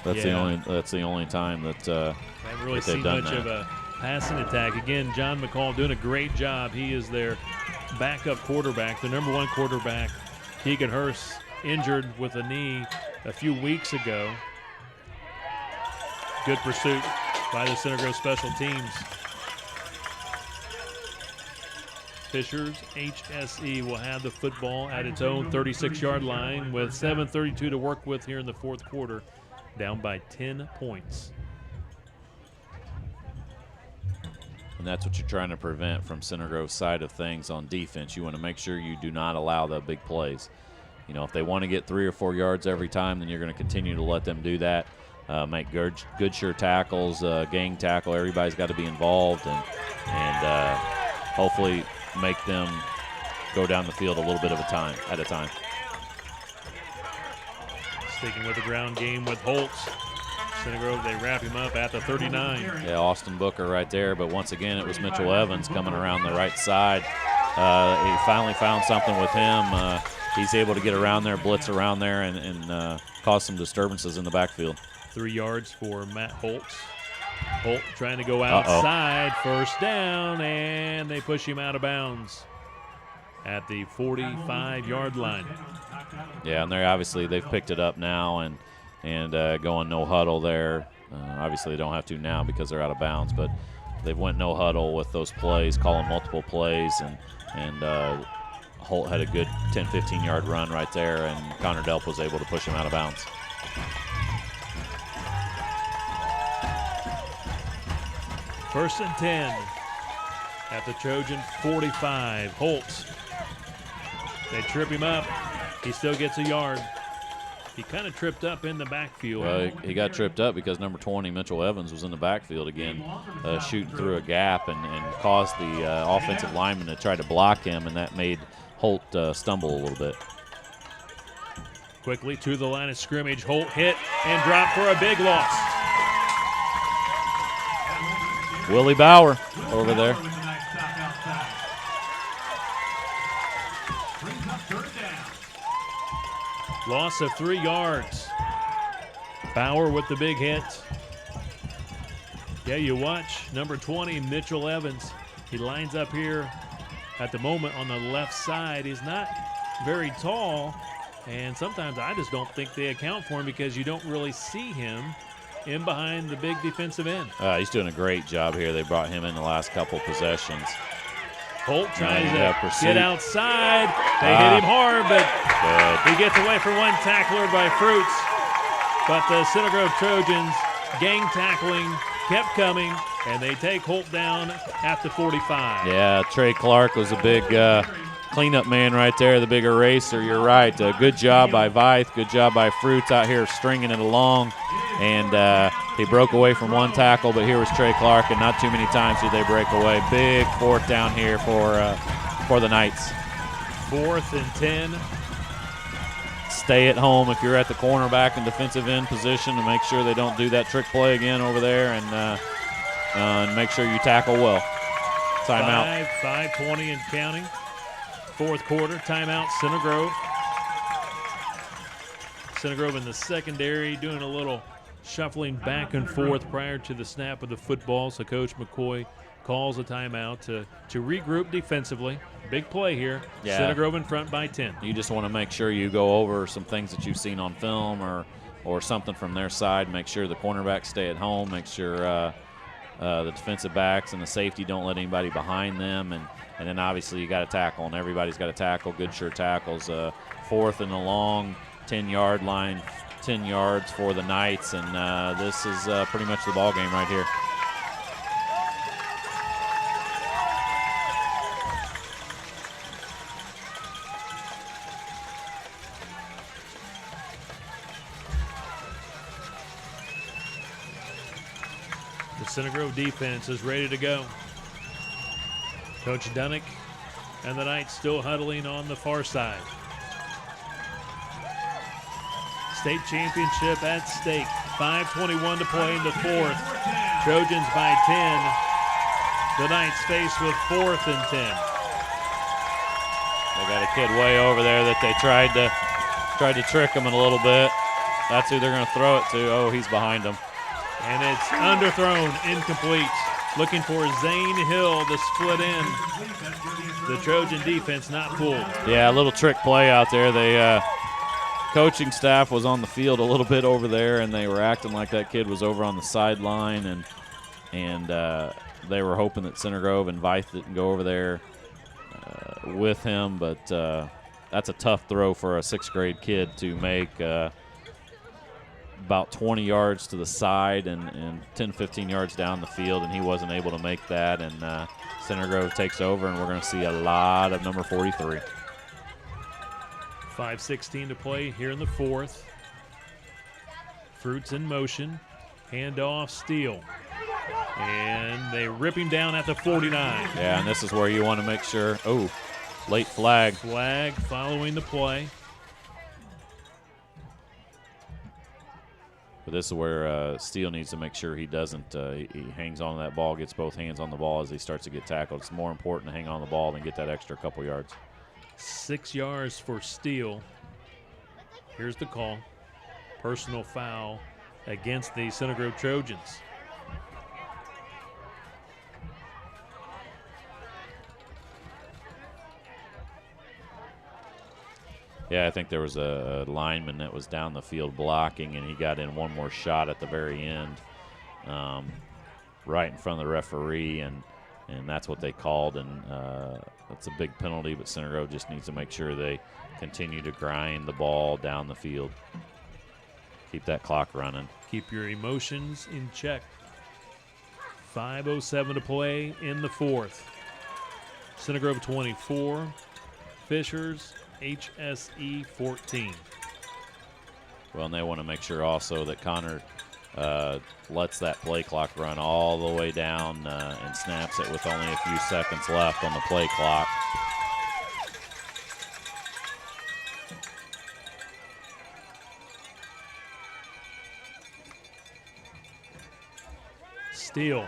That's Yeah. the only time that haven't really that they've seen done much that. of a passing attack. Again, John McCall doing a great job. He is their backup quarterback, the number 1 quarterback. Keegan Hurst injured with a knee a few weeks ago. Good pursuit by the Center Grove special teams. Fishers HSE will have the football at its own 36-yard line with 7:32 to work with here in the fourth quarter, down by 10 points. And that's what you're trying to prevent from Center Grove's side of things on defense. You want to make sure you do not allow the big plays. You know, if they want to get 3 or 4 yards every time, then you're going to continue to let them do that. Make good sure tackles, gang tackle. Everybody's got to be involved and hopefully make them go down the field a little bit at a time. Sticking with the ground game with Holtz. Center Grove, they wrap him up at the 39. Yeah, Austin Booker right there, but once again it was Mitchell Evans coming around the right side. He finally found something with him. He's able to get around there, blitz around there, and cause some disturbances in the backfield. 3 yards for Matt Holtz. Holt trying to go outside. First down, and they push him out of bounds at the 45-yard line. Yeah, and they've picked it up now and going no huddle there. Obviously, they don't have to now because they're out of bounds, but they've went no huddle with those plays, calling multiple plays, and Holt had a good 10, 15-yard run right there, and Connor Delp was able to push him out of bounds. First and 10 at the Trojan 45. Holtz. They trip him up. He still gets a yard. He kind of tripped up in the backfield. Well, he got tripped up because number 20, Mitchell Evans, was in the backfield again, shooting through a gap and caused the offensive lineman to try to block him, and that made Holt stumble a little bit. Quickly to the line of scrimmage. Holt hit and dropped for a big loss. Willie Bauer over there. Loss of 3 yards. Bauer with the big hit. Yeah, you watch number 20, Mitchell Evans. He lines up here at the moment on the left side. He's not very tall, and sometimes I just don't think they account for him because you don't really see him in behind the big defensive end. He's doing a great job here. They brought him in the last couple possessions. Holt tries Yeah, to pursuit. get outside. They hit him hard, but Good. he gets away from one tackler by Fruits. But the Center Grove Trojans, gang tackling, kept coming, and they take Holt down at the 45. Yeah, Trey Clark was a big cleanup man right there, the big eraser. You're right. Good job by Vythe. Good job by Fruits out here stringing it along. And he broke away from one tackle, but here was Trey Clark, and not too many times did they break away. Big fourth down here for the Knights. 4th and 10. Stay at home if you're at the cornerback and defensive end position to make sure they don't do that trick play again over there, and make sure you tackle well. Timeout. 5:20 and counting. 4th quarter, timeout, Center Grove. Center Grove in the secondary doing a little shuffling back and forth prior to the snap of the football, so Coach McCoy calls a timeout to regroup defensively. Big play here. Yeah. Center Grove in front by 10. You just want to make sure you go over some things that you've seen on film or something from their side. Make sure the cornerbacks stay at home. Make sure the defensive backs and the safety don't let anybody behind them. And then obviously you got to tackle, and everybody's got to tackle. Good sure tackles. 4th and a long, 10-yard line, 10 yards for the Knights, and this is pretty much the ball game right here. The Center Grove defense is ready to go. Coach Dunnick and the Knights still huddling on the far side. State championship at stake. 5:21 to play in the 4th. Trojans by 10. The Knights faced with 4th and 10. They got a kid way over there that they tried to trick him in a little bit. That's who they're going to throw it to. Oh, he's behind him. And it's underthrown, incomplete. Looking for Zane Hill to split in. The Trojan defense not fooled. Yeah, a little trick play out there. They coaching staff was on the field a little bit over there, and they were acting like that kid was over on the sideline, and they were hoping that Center Grove and Vythe didn't go over there with him, but that's a tough throw for a 6th grade kid to make. About 20 yards to the side and 10, 15 yards down the field, and he wasn't able to make that, and Center Grove takes over, and we're going to see a lot of number 43. 5:16 to play here in the 4th. Fruits in motion. Handoff, Steele. And they rip him down at the 49. Yeah, and this is where you want to make sure. Oh, late flag. Flag following the play. But this is where Steele needs to make sure he doesn't. He hangs on to that ball, gets both hands on the ball as he starts to get tackled. It's more important to hang on the ball than get that extra couple yards. 6 yards for Steele. Here's the call. Personal foul against the Center Grove Trojans. Yeah, I think there was a lineman that was down the field blocking, and he got in one more shot at the very end, right in front of the referee, and that's what they called, and that's a big penalty, but Center Grove just needs to make sure they continue to grind the ball down the field. Keep that clock running. Keep your emotions in check. 5:07 to play in the 4th. Center Grove 24, Fishers HSE 14. Well, and they want to make sure also that Connor lets that play clock run all the way down and snaps it with only a few seconds left on the play clock. Steele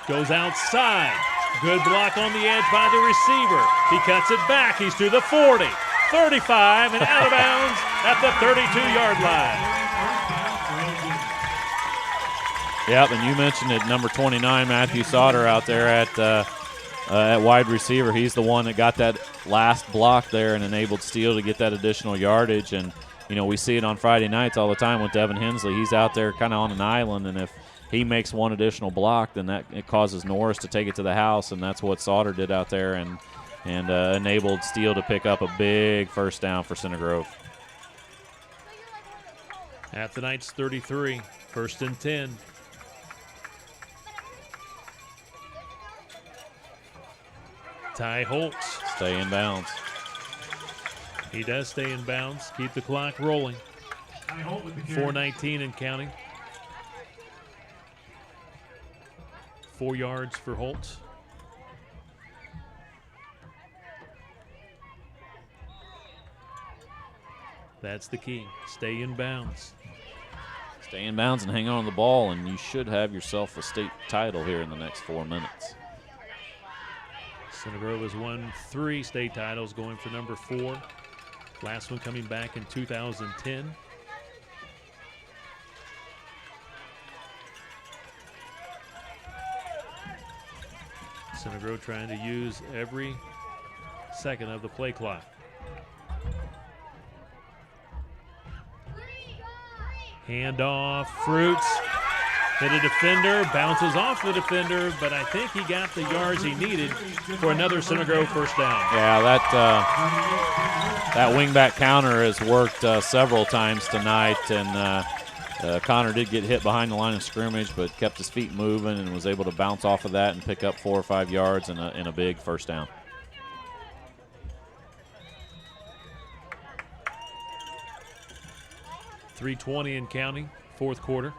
goes outside. Good block on the edge by the receiver. He cuts it back. He's to the 40, 35, and out of bounds at the 32-yard line. Yep, and you mentioned it, number 29, Matthew Sauter out there at wide receiver. He's the one that got that last block there and enabled Steele to get that additional yardage. And, you know, we see it on Friday nights all the time with Devin Hensley. He's out there kind of on an island, and if he makes one additional block, then it causes Norris to take it to the house, and that's what Sauter did out there and enabled Steele to pick up a big first down for Center Grove. At the Knights 33, 1st and 10. Ty Holtz. Stay in bounds. He does stay in bounds. Keep the clock rolling. 4:19 and counting. 4 yards for Holtz. That's the key. Stay in bounds. Stay in bounds and hang on to the ball, and you should have yourself a state title here in the next 4 minutes. Center Grove has won 3 state titles, going for number 4. Last one coming back in 2010. Center Grove trying to use every second of the play clock. Handoff, Fruits. Hit a defender, bounces off the defender, but I think he got the yards he needed for another Center Grove first down. Yeah, that wingback counter has worked several times tonight, and Connor did get hit behind the line of scrimmage, but kept his feet moving and was able to bounce off of that and pick up 4 or 5 yards in a big first down. .320 and counting, 4th quarter.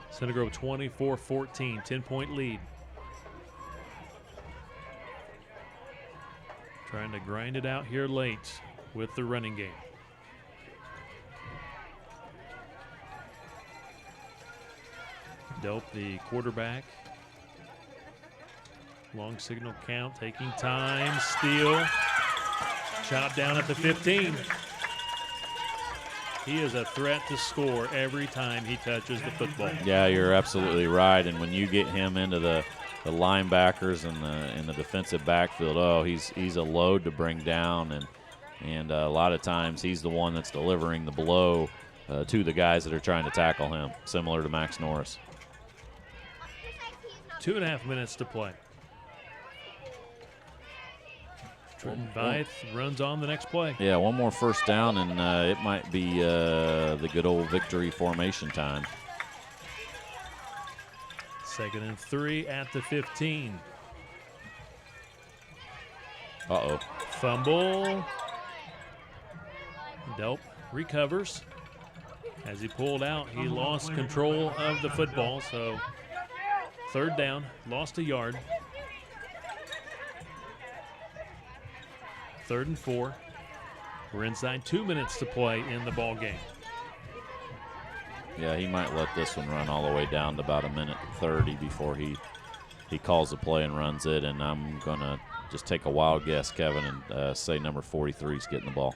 Center Grove 24-14, 10-point lead. Trying to grind it out here late with the running game. Delp, the quarterback. Long signal count, taking time. Steele, chopped down at the 15. He is a threat to score every time he touches the football. Yeah, you're absolutely right. And when you get him into the linebackers and the defensive backfield, he's a load to bring down, and a lot of times he's the one that's delivering the blow to the guys that are trying to tackle him, similar to Max Norris. 2.5 minutes to play. Vieth runs on the next play. Yeah, one more first down, and it might be the good old victory formation time. 2nd and 3 at the 15. Uh-oh. Fumble. Delp recovers. As he pulled out, he lost control of the football, so 3rd down, lost a yard. 3rd and 4. We're inside 2 minutes to play in the ball game. Yeah, he might let this one run all the way down to about 1:30 before he calls the play and runs it. And I'm going to just take a wild guess, Kevin, and say number 43 is getting the ball.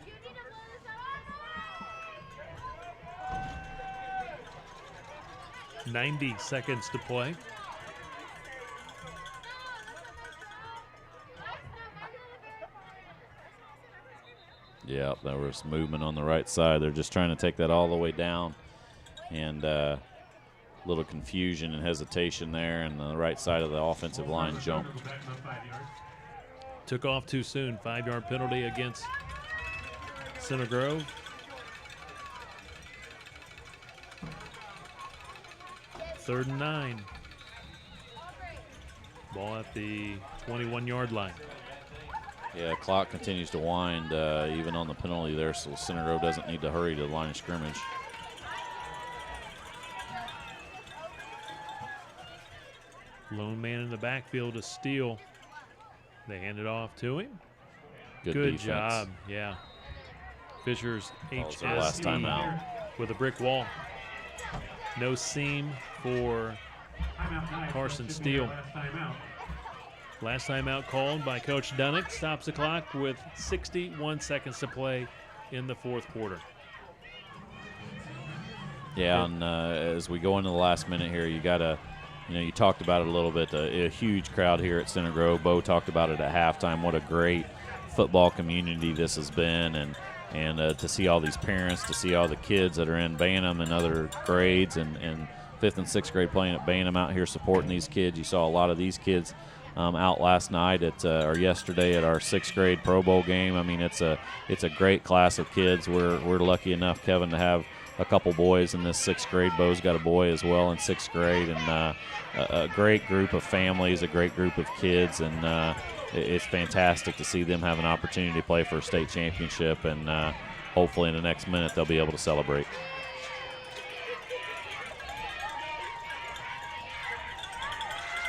.90 seconds to play. Yeah, there was movement on the right side. They're just trying to take that all the way down. And a little confusion and hesitation there, and the right side of the offensive line jumped. Took off too soon. 5-yard penalty against Center Grove. Third and 9. Ball at the 21-yard line. Yeah, clock continues to wind even on the penalty there, so Center Grove doesn't need to hurry to the line of scrimmage. Lone man in the backfield is Steele. They hand it off to him. Good Good defense. job, yeah. Fisher's Calls the last HSE timeout. with a brick wall. No seam for Carson Steele. Last time out called by Coach Dunnick. Stops the clock with 61 seconds to play in the 4th quarter. Yeah, and as we go into the last minute here, you got to, you talked about it a little bit, a huge crowd here at Center Grove. Bo talked about it at halftime. What a great football community this has been, and to see all these parents, to see all the kids that are in Bantam and other grades and 5th and 6th grade playing at Bainham out here supporting these kids. You saw a lot of these kids out last night or yesterday at our 6th grade Pro Bowl game. I mean, it's a great class of kids. We're lucky enough, Kevin, to have a couple boys in this 6th grade. Bo's got a boy as well in 6th grade, and a great group of families, a great group of kids, and it's fantastic to see them have an opportunity to play for a state championship, and hopefully in the next minute they'll be able to celebrate.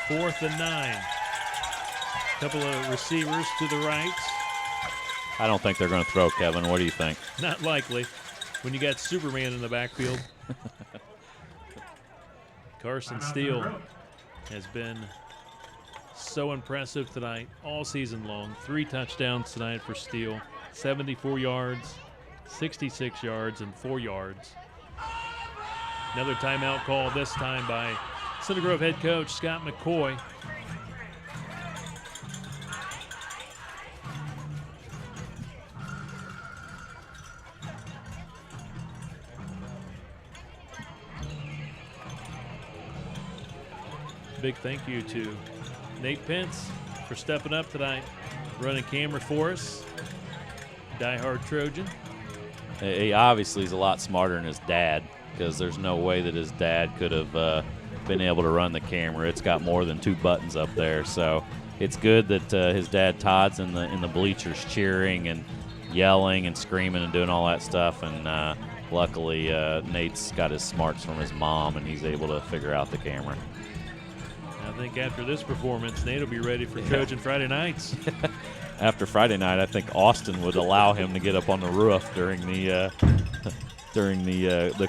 Fourth and 9. Couple of receivers to the right. I don't think they're going to throw, Kevin. What do you think? Not likely when you got Superman in the backfield. Carson Steele has been so impressive tonight all season long. 3 touchdowns tonight for Steele. 74 yards, 66 yards, and 4 yards. Another timeout call, this time by Center Grove head coach Scott McCoy. Big thank you to Nate Pence for stepping up tonight, running camera for us. Diehard Trojan. He obviously is a lot smarter than his dad, because there's no way that his dad could have been able to run the camera. It's got more than 2 buttons up there, so it's good that his dad Todd's in the bleachers cheering and yelling and screaming and doing all that stuff, and luckily Nate's got his smarts from his mom and he's able to figure out the camera. I think after this performance, Nate will be ready for Trojan Friday nights. After Friday night, I think Austin would allow him to get up on the roof during the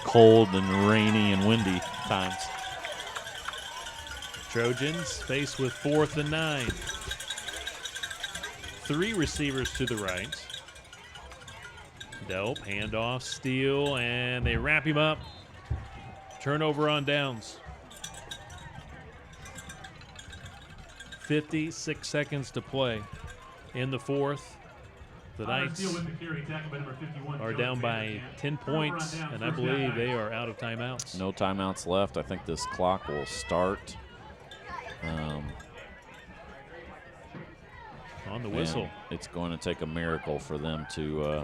cold and rainy and windy times. Trojans faced with 4th and 9. 3 receivers to the right. Delp, handoff, Steele, and they wrap him up. Turnover on downs. 56 seconds to play in the 4th. The Knights are down by 10 points, and I believe they are out of timeouts. No timeouts left. I think this clock will start on the whistle. It's going to take a miracle for them to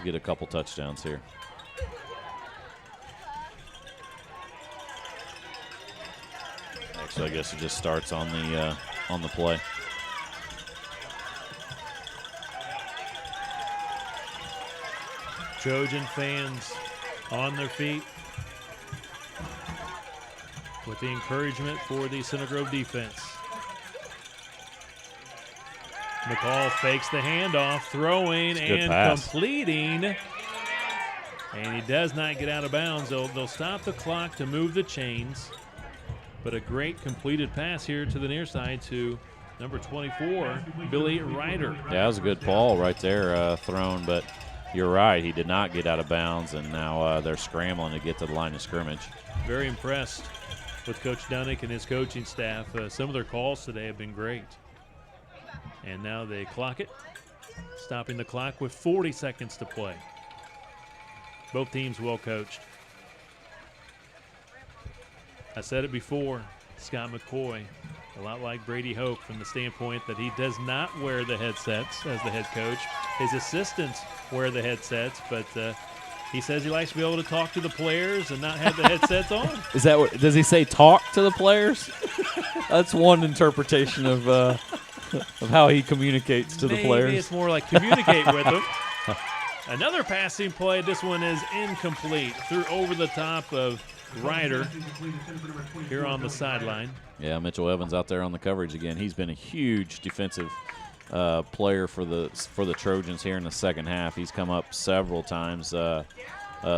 get a couple touchdowns here. Actually, I guess it just starts on the play. Trojan fans on their feet with the encouragement for the Center Grove defense. McCall fakes the handoff, throwing and completing. And he does not get out of bounds. They'll stop the clock to move the chains. But a great completed pass here to the near side to number 24, Billy Ryder. Yeah, that was a good ball right there thrown, but you're right, he did not get out of bounds, and now they're scrambling to get to the line of scrimmage. Very impressed with Coach Dunnick and his coaching staff. Some of their calls today have been great. And now they clock it, stopping the clock with 40 seconds to play. Both teams well coached. I said it before, Scott McCoy, a lot like Brady Hope from the standpoint that he does not wear the headsets as the head coach. His assistants wear the headsets, but he says he likes to be able to talk to the players and not have the headsets on. Is that what, does he say talk to the players? That's one interpretation of how he communicates to the players. Maybe it's more like communicate with them. Another passing play. This one is incomplete. Threw over the top of Ryder here on the sideline. Yeah, Mitchell Evans out there on the coverage again. He's been a huge defensive player for the Trojans here in the second half. He's come up several times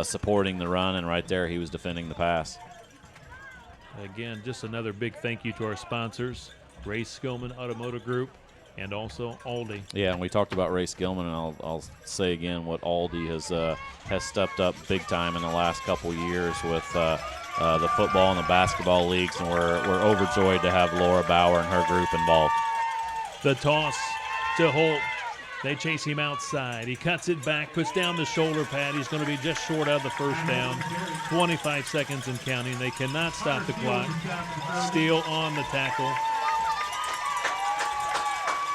supporting the run, and right there he was defending the pass. Again, just another big thank you to our sponsors, Ray Skillman Automotive Group, and also Aldi. Yeah, and we talked about Ray Skillman, and I'll say again what Aldi has stepped up big time in the last couple years with the football and the basketball leagues, and we're overjoyed to have Laura Bauer and her group involved. The toss to Holt. They chase him outside. He cuts it back, puts down the shoulder pad. He's going to be just short of the first down. 25 seconds and counting. They cannot stop the clock. Steele on the tackle.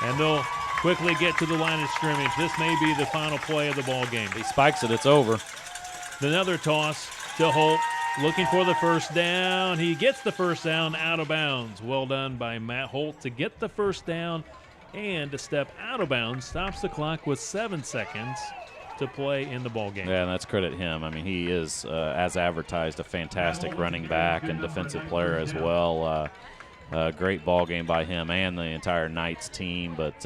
And they'll quickly get to the line of scrimmage. This may be the final play of the ball game. He spikes it. It's over. Another toss to Holt, looking for the first down. He gets the first down out of bounds. Well done by Matt Holt to get the first down and to step out of bounds. Stops the clock with 7 seconds to play in the ball game. Yeah, and that's credit him. I mean, he is, as advertised, a fantastic running back and defensive player as well. Great ball game by him and the entire Knights team. But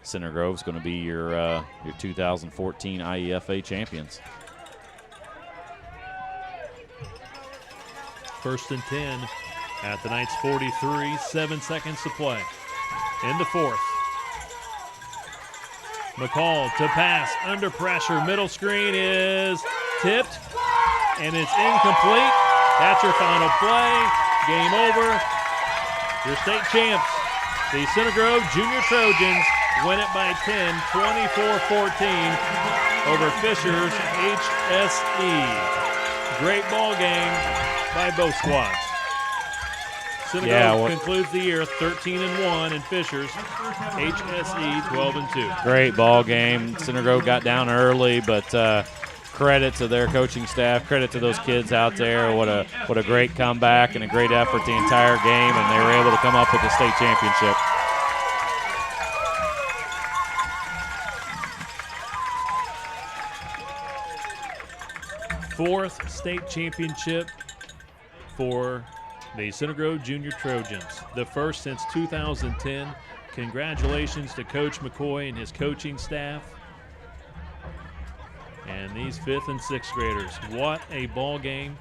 Center Grove's going to be your 2014 IEFA champions. 1st and 10 at the Knights 43. 7 seconds to play in the fourth. McCall to pass under pressure. Middle screen is tipped, and it's incomplete. That's your final play. Game over. Your state champs, the Center Grove Junior Trojans, win it by 10, 24-14 over Fishers HSE. Great ball game by both squads. Center Grove concludes the year 13-1, and Fishers HSE 12-2. Great ball game. Center Grove got down early, but credit to their coaching staff, credit to those kids out there. What a great comeback and a great effort the entire game, and they were able to come up with the state championship. Fourth state championship for the Center Grove Junior Trojans, the first since 2010. Congratulations to Coach McCoy and his coaching staff. And these 5th and 6th graders, what a ball game.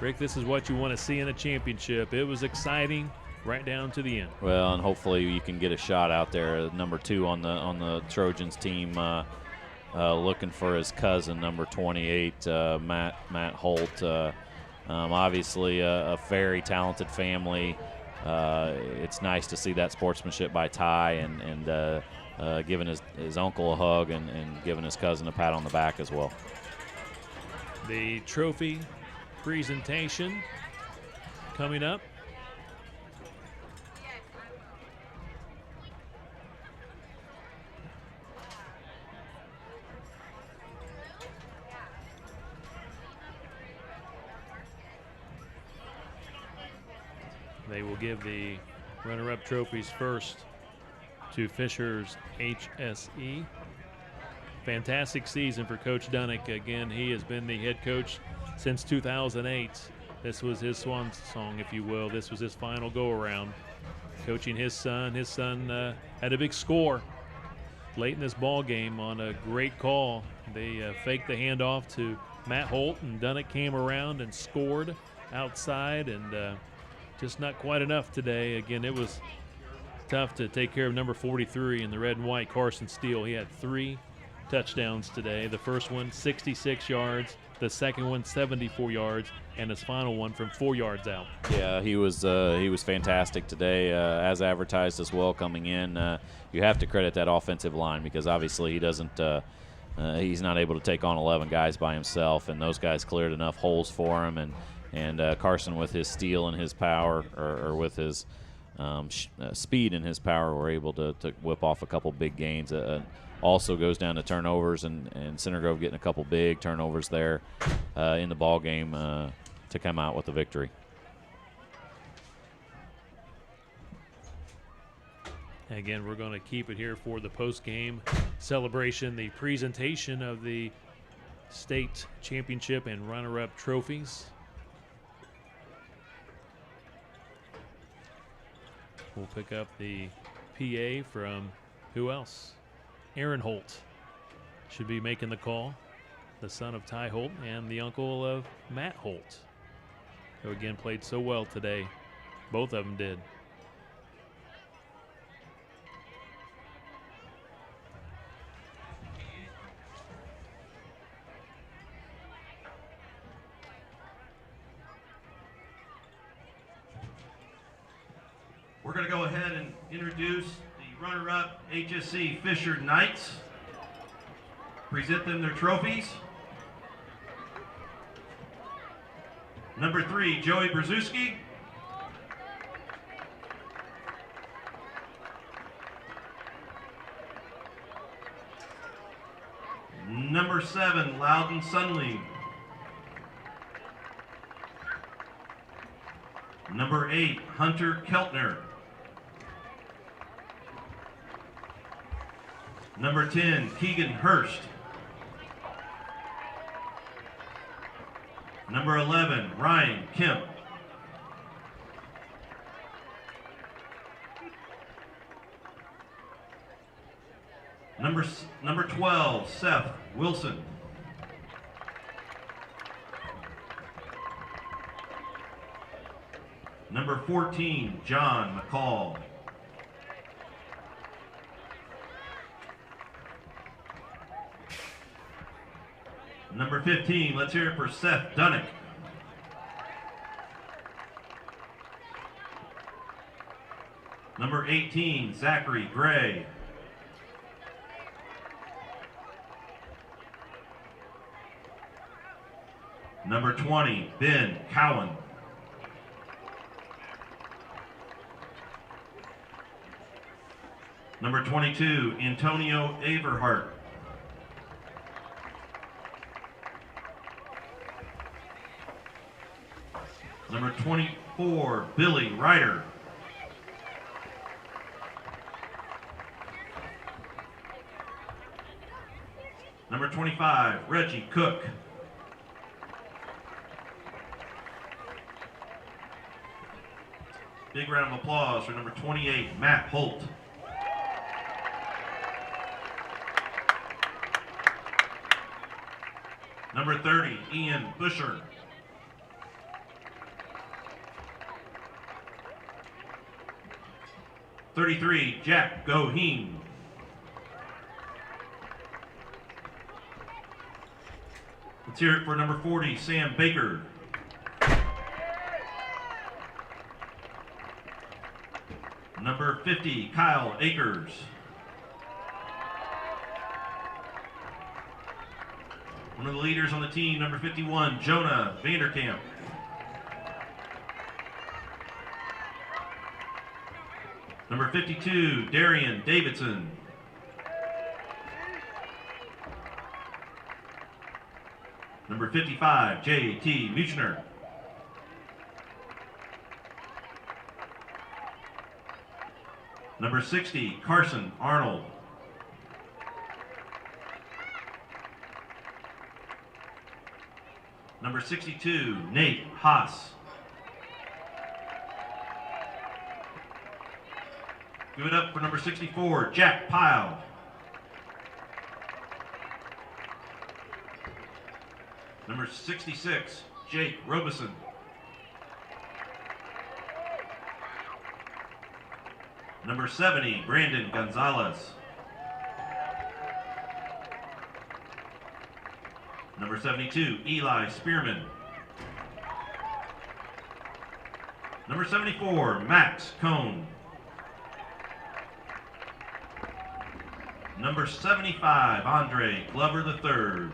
Rick, this is what you want to see in a championship. It was exciting right down to the end. Well, and hopefully you can get a shot out there. Number 2 on the Trojans team, looking for his cousin, number 28, Matt Holt. Obviously a very talented family. It's nice to see that sportsmanship by Ty and giving his uncle a hug and giving his cousin a pat on the back as well. The trophy presentation coming up. They will give the runner-up trophies first to Fishers HSE. Fantastic season for Coach Dunnick. Again, he has been the head coach since 2008. This was his swan song, if you will. This was his final go-around, coaching his son. His son had a big score late in this ball game on a great call. They faked the handoff to Matt Holt, and Dunnick came around and scored outside, and just not quite enough today. Again, it was tough to take care of number 43 in the red and white, Carson Steele. He had 3 touchdowns today. The first one, 66 yards. The second one, 74 yards. And his final one from 4 yards out. Yeah, he was fantastic today, as advertised as well coming in. You have to credit that offensive line because obviously he doesn't he's not able to take on 11 guys by himself, and those guys cleared enough holes for him. And Carson, with his steel and his power, or with his speed and his power, were able to whip off a couple big gains. Also goes down to turnovers, and Center Grove getting a couple big turnovers there in the ball game to come out with the victory. Again, we're going to keep it here for the post-game celebration, the presentation of the state championship and runner-up trophies. We'll pick up the PA from who else? Aaron Holt should be making the call, the son of Ty Holt and the uncle of Matt Holt, who again played so well today. Both of them did. We're going to go ahead and introduce the runner-up HSC Fisher Knights. Present them their trophies. Number 3, Joey Brzezinski. Number 7, Loudon Sunling. Number 8, Hunter Keltner. Number 10, Keegan Hurst. Number 11, Ryan Kemp. Number 12, Seth Wilson. Number 14, John McCall. Number 15, let's hear it for Seth Dunnick. Number 18, Zachary Gray. Number 20, Ben Cowan. Number 22, Antonio Averhart. Number 24, Billy Ryder. Number 25, Reggie Cook. Big round of applause for number 28, Matt Holt. Number 30, Ian Busher. '33, Jack Goheen. Let's hear it for number 40, Sam Baker. Number 50, Kyle Akers. One of the leaders on the team, number 51, Jonah Vanderkamp. Number 52, Darian Davidson. Number 55, J.T. Muchner. Number 60, Carson Arnold. Number 62, Nate Haas. Give it up for number 64, Jack Pyle. Number 66, Jake Robeson. Number 70, Brandon Gonzalez. Number 72, Eli Spearman. Number 74, Max Cohn. Number 75, Andre Glover III.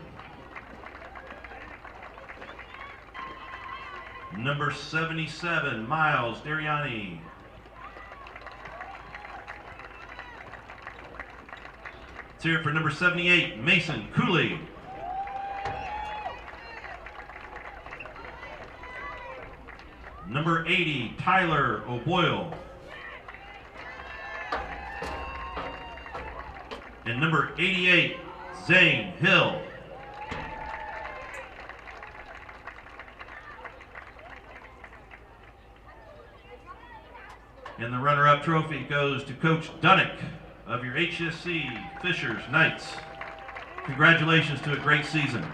Number 77, Miles Dariani. Let's hear it for number 78, Mason Cooley. Number 80, Tyler O'Boyle. And number 88, Zane Hill. And the runner-up trophy goes to Coach Dunnick of your HSC Fishers Knights. Congratulations to a great season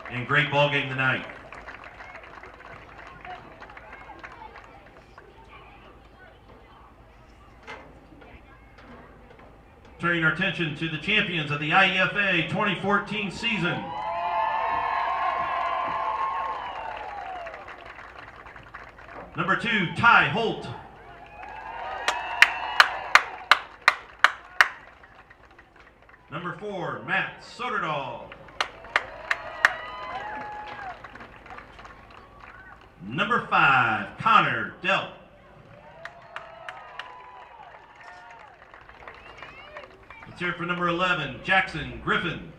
and great ball game tonight. Turning our attention to the champions of the IEFA 2014 season. Number 2, Ty Holt. Number 4, Matt Soderdahl. Number 5, Connor Delp. Let's hear it for number 11, Jackson Griffin.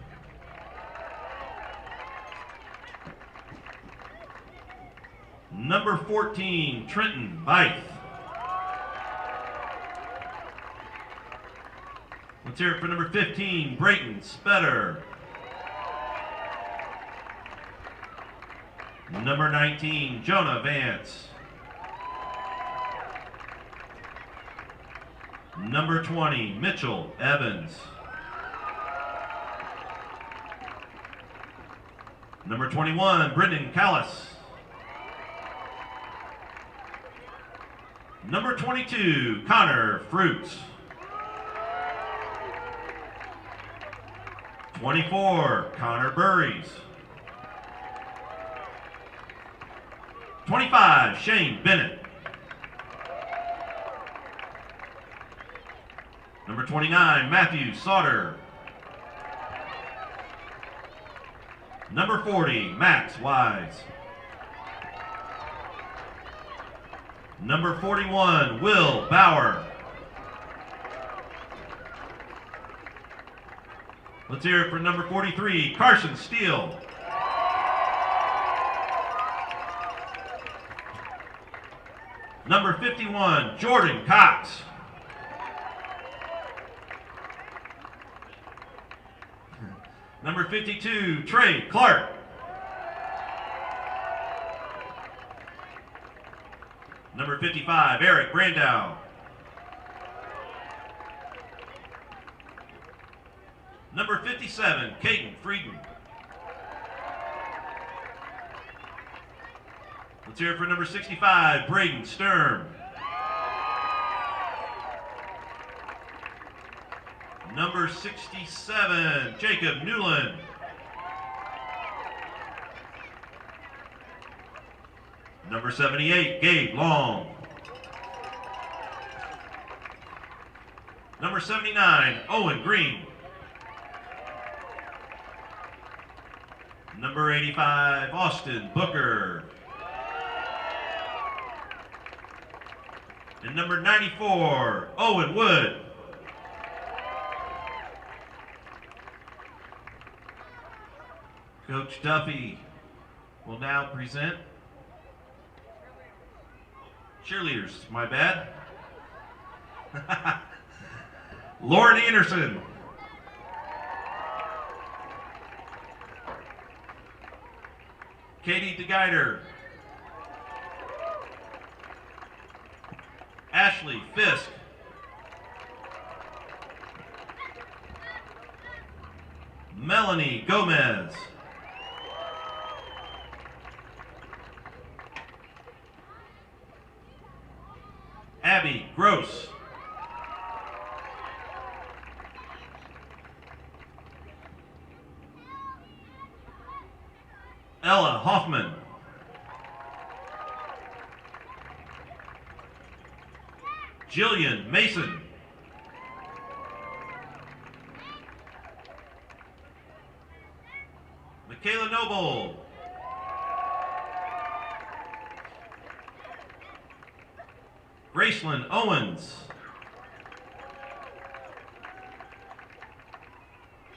Number 14, Trenton Bythe. Let's hear it for number 15, Brayton Spetter. Number 19, Jonah Vance. Number 20, Mitchell Evans. Number 21, Brendan Callis. Number 22, Connor Fruits. 24, Connor Burries. 25, Shane Bennett. Number 29, Matthew Sauter. Number 40, Max Wise. Number 41, Will Bauer. Let's hear it for number 43, Carson Steele. Number 51, Jordan Cox. Number 52, Trey Clark. Number 55, Eric Brandow. Number 57, Caden Frieden. Let's hear it for number 65, Braden Sturm. Number 67, Jacob Newland. Number 78, Gabe Long. Number 79, Owen Green. Number 85, Austin Booker. And number 94, Owen Wood. Coach Duffy will now present cheerleaders, my bad. Lauren Anderson. Katie DeGuider. Ashley Fisk. Melanie Gomez. Abby Gross. Ella Hoffman. Jillian Mason. Michaela Noble. Gracelyn Owens.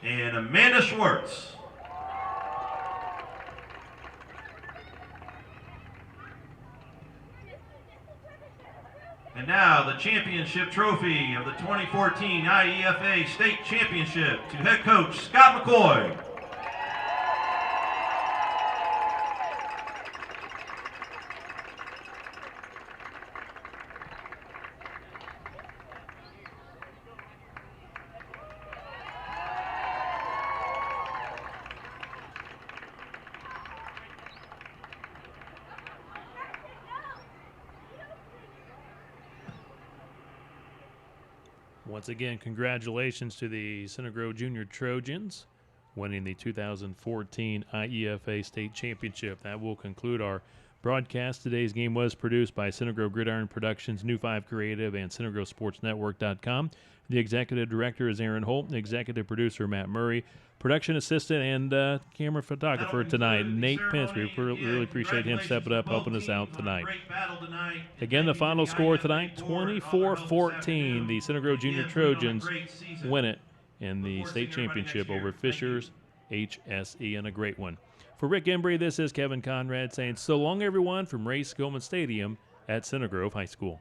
And Amanda Schwartz. And now the championship trophy of the 2014 IEFA State Championship to head coach Scott McCoy. Once again, congratulations to the Center Grove Junior Trojans winning the 2014 IEFA State Championship. That will conclude our broadcast. Today's game was produced by Center Grove Gridiron Productions, New 5 Creative, and CenterGroveSportsNetwork.com. The executive director is Aaron Holt, the executive producer Matt Murray, production assistant and camera photographer tonight Nate Pence. We really appreciate him stepping up, helping us out tonight. Again, the final score tonight, 24-14. The Center Grove Junior Trojans win it in the state championship over Fishers HSE, and a great one. For Rick Embry, this is Kevin Conrad saying so long, everyone, from Ray Skillman Stadium at Center Grove High School.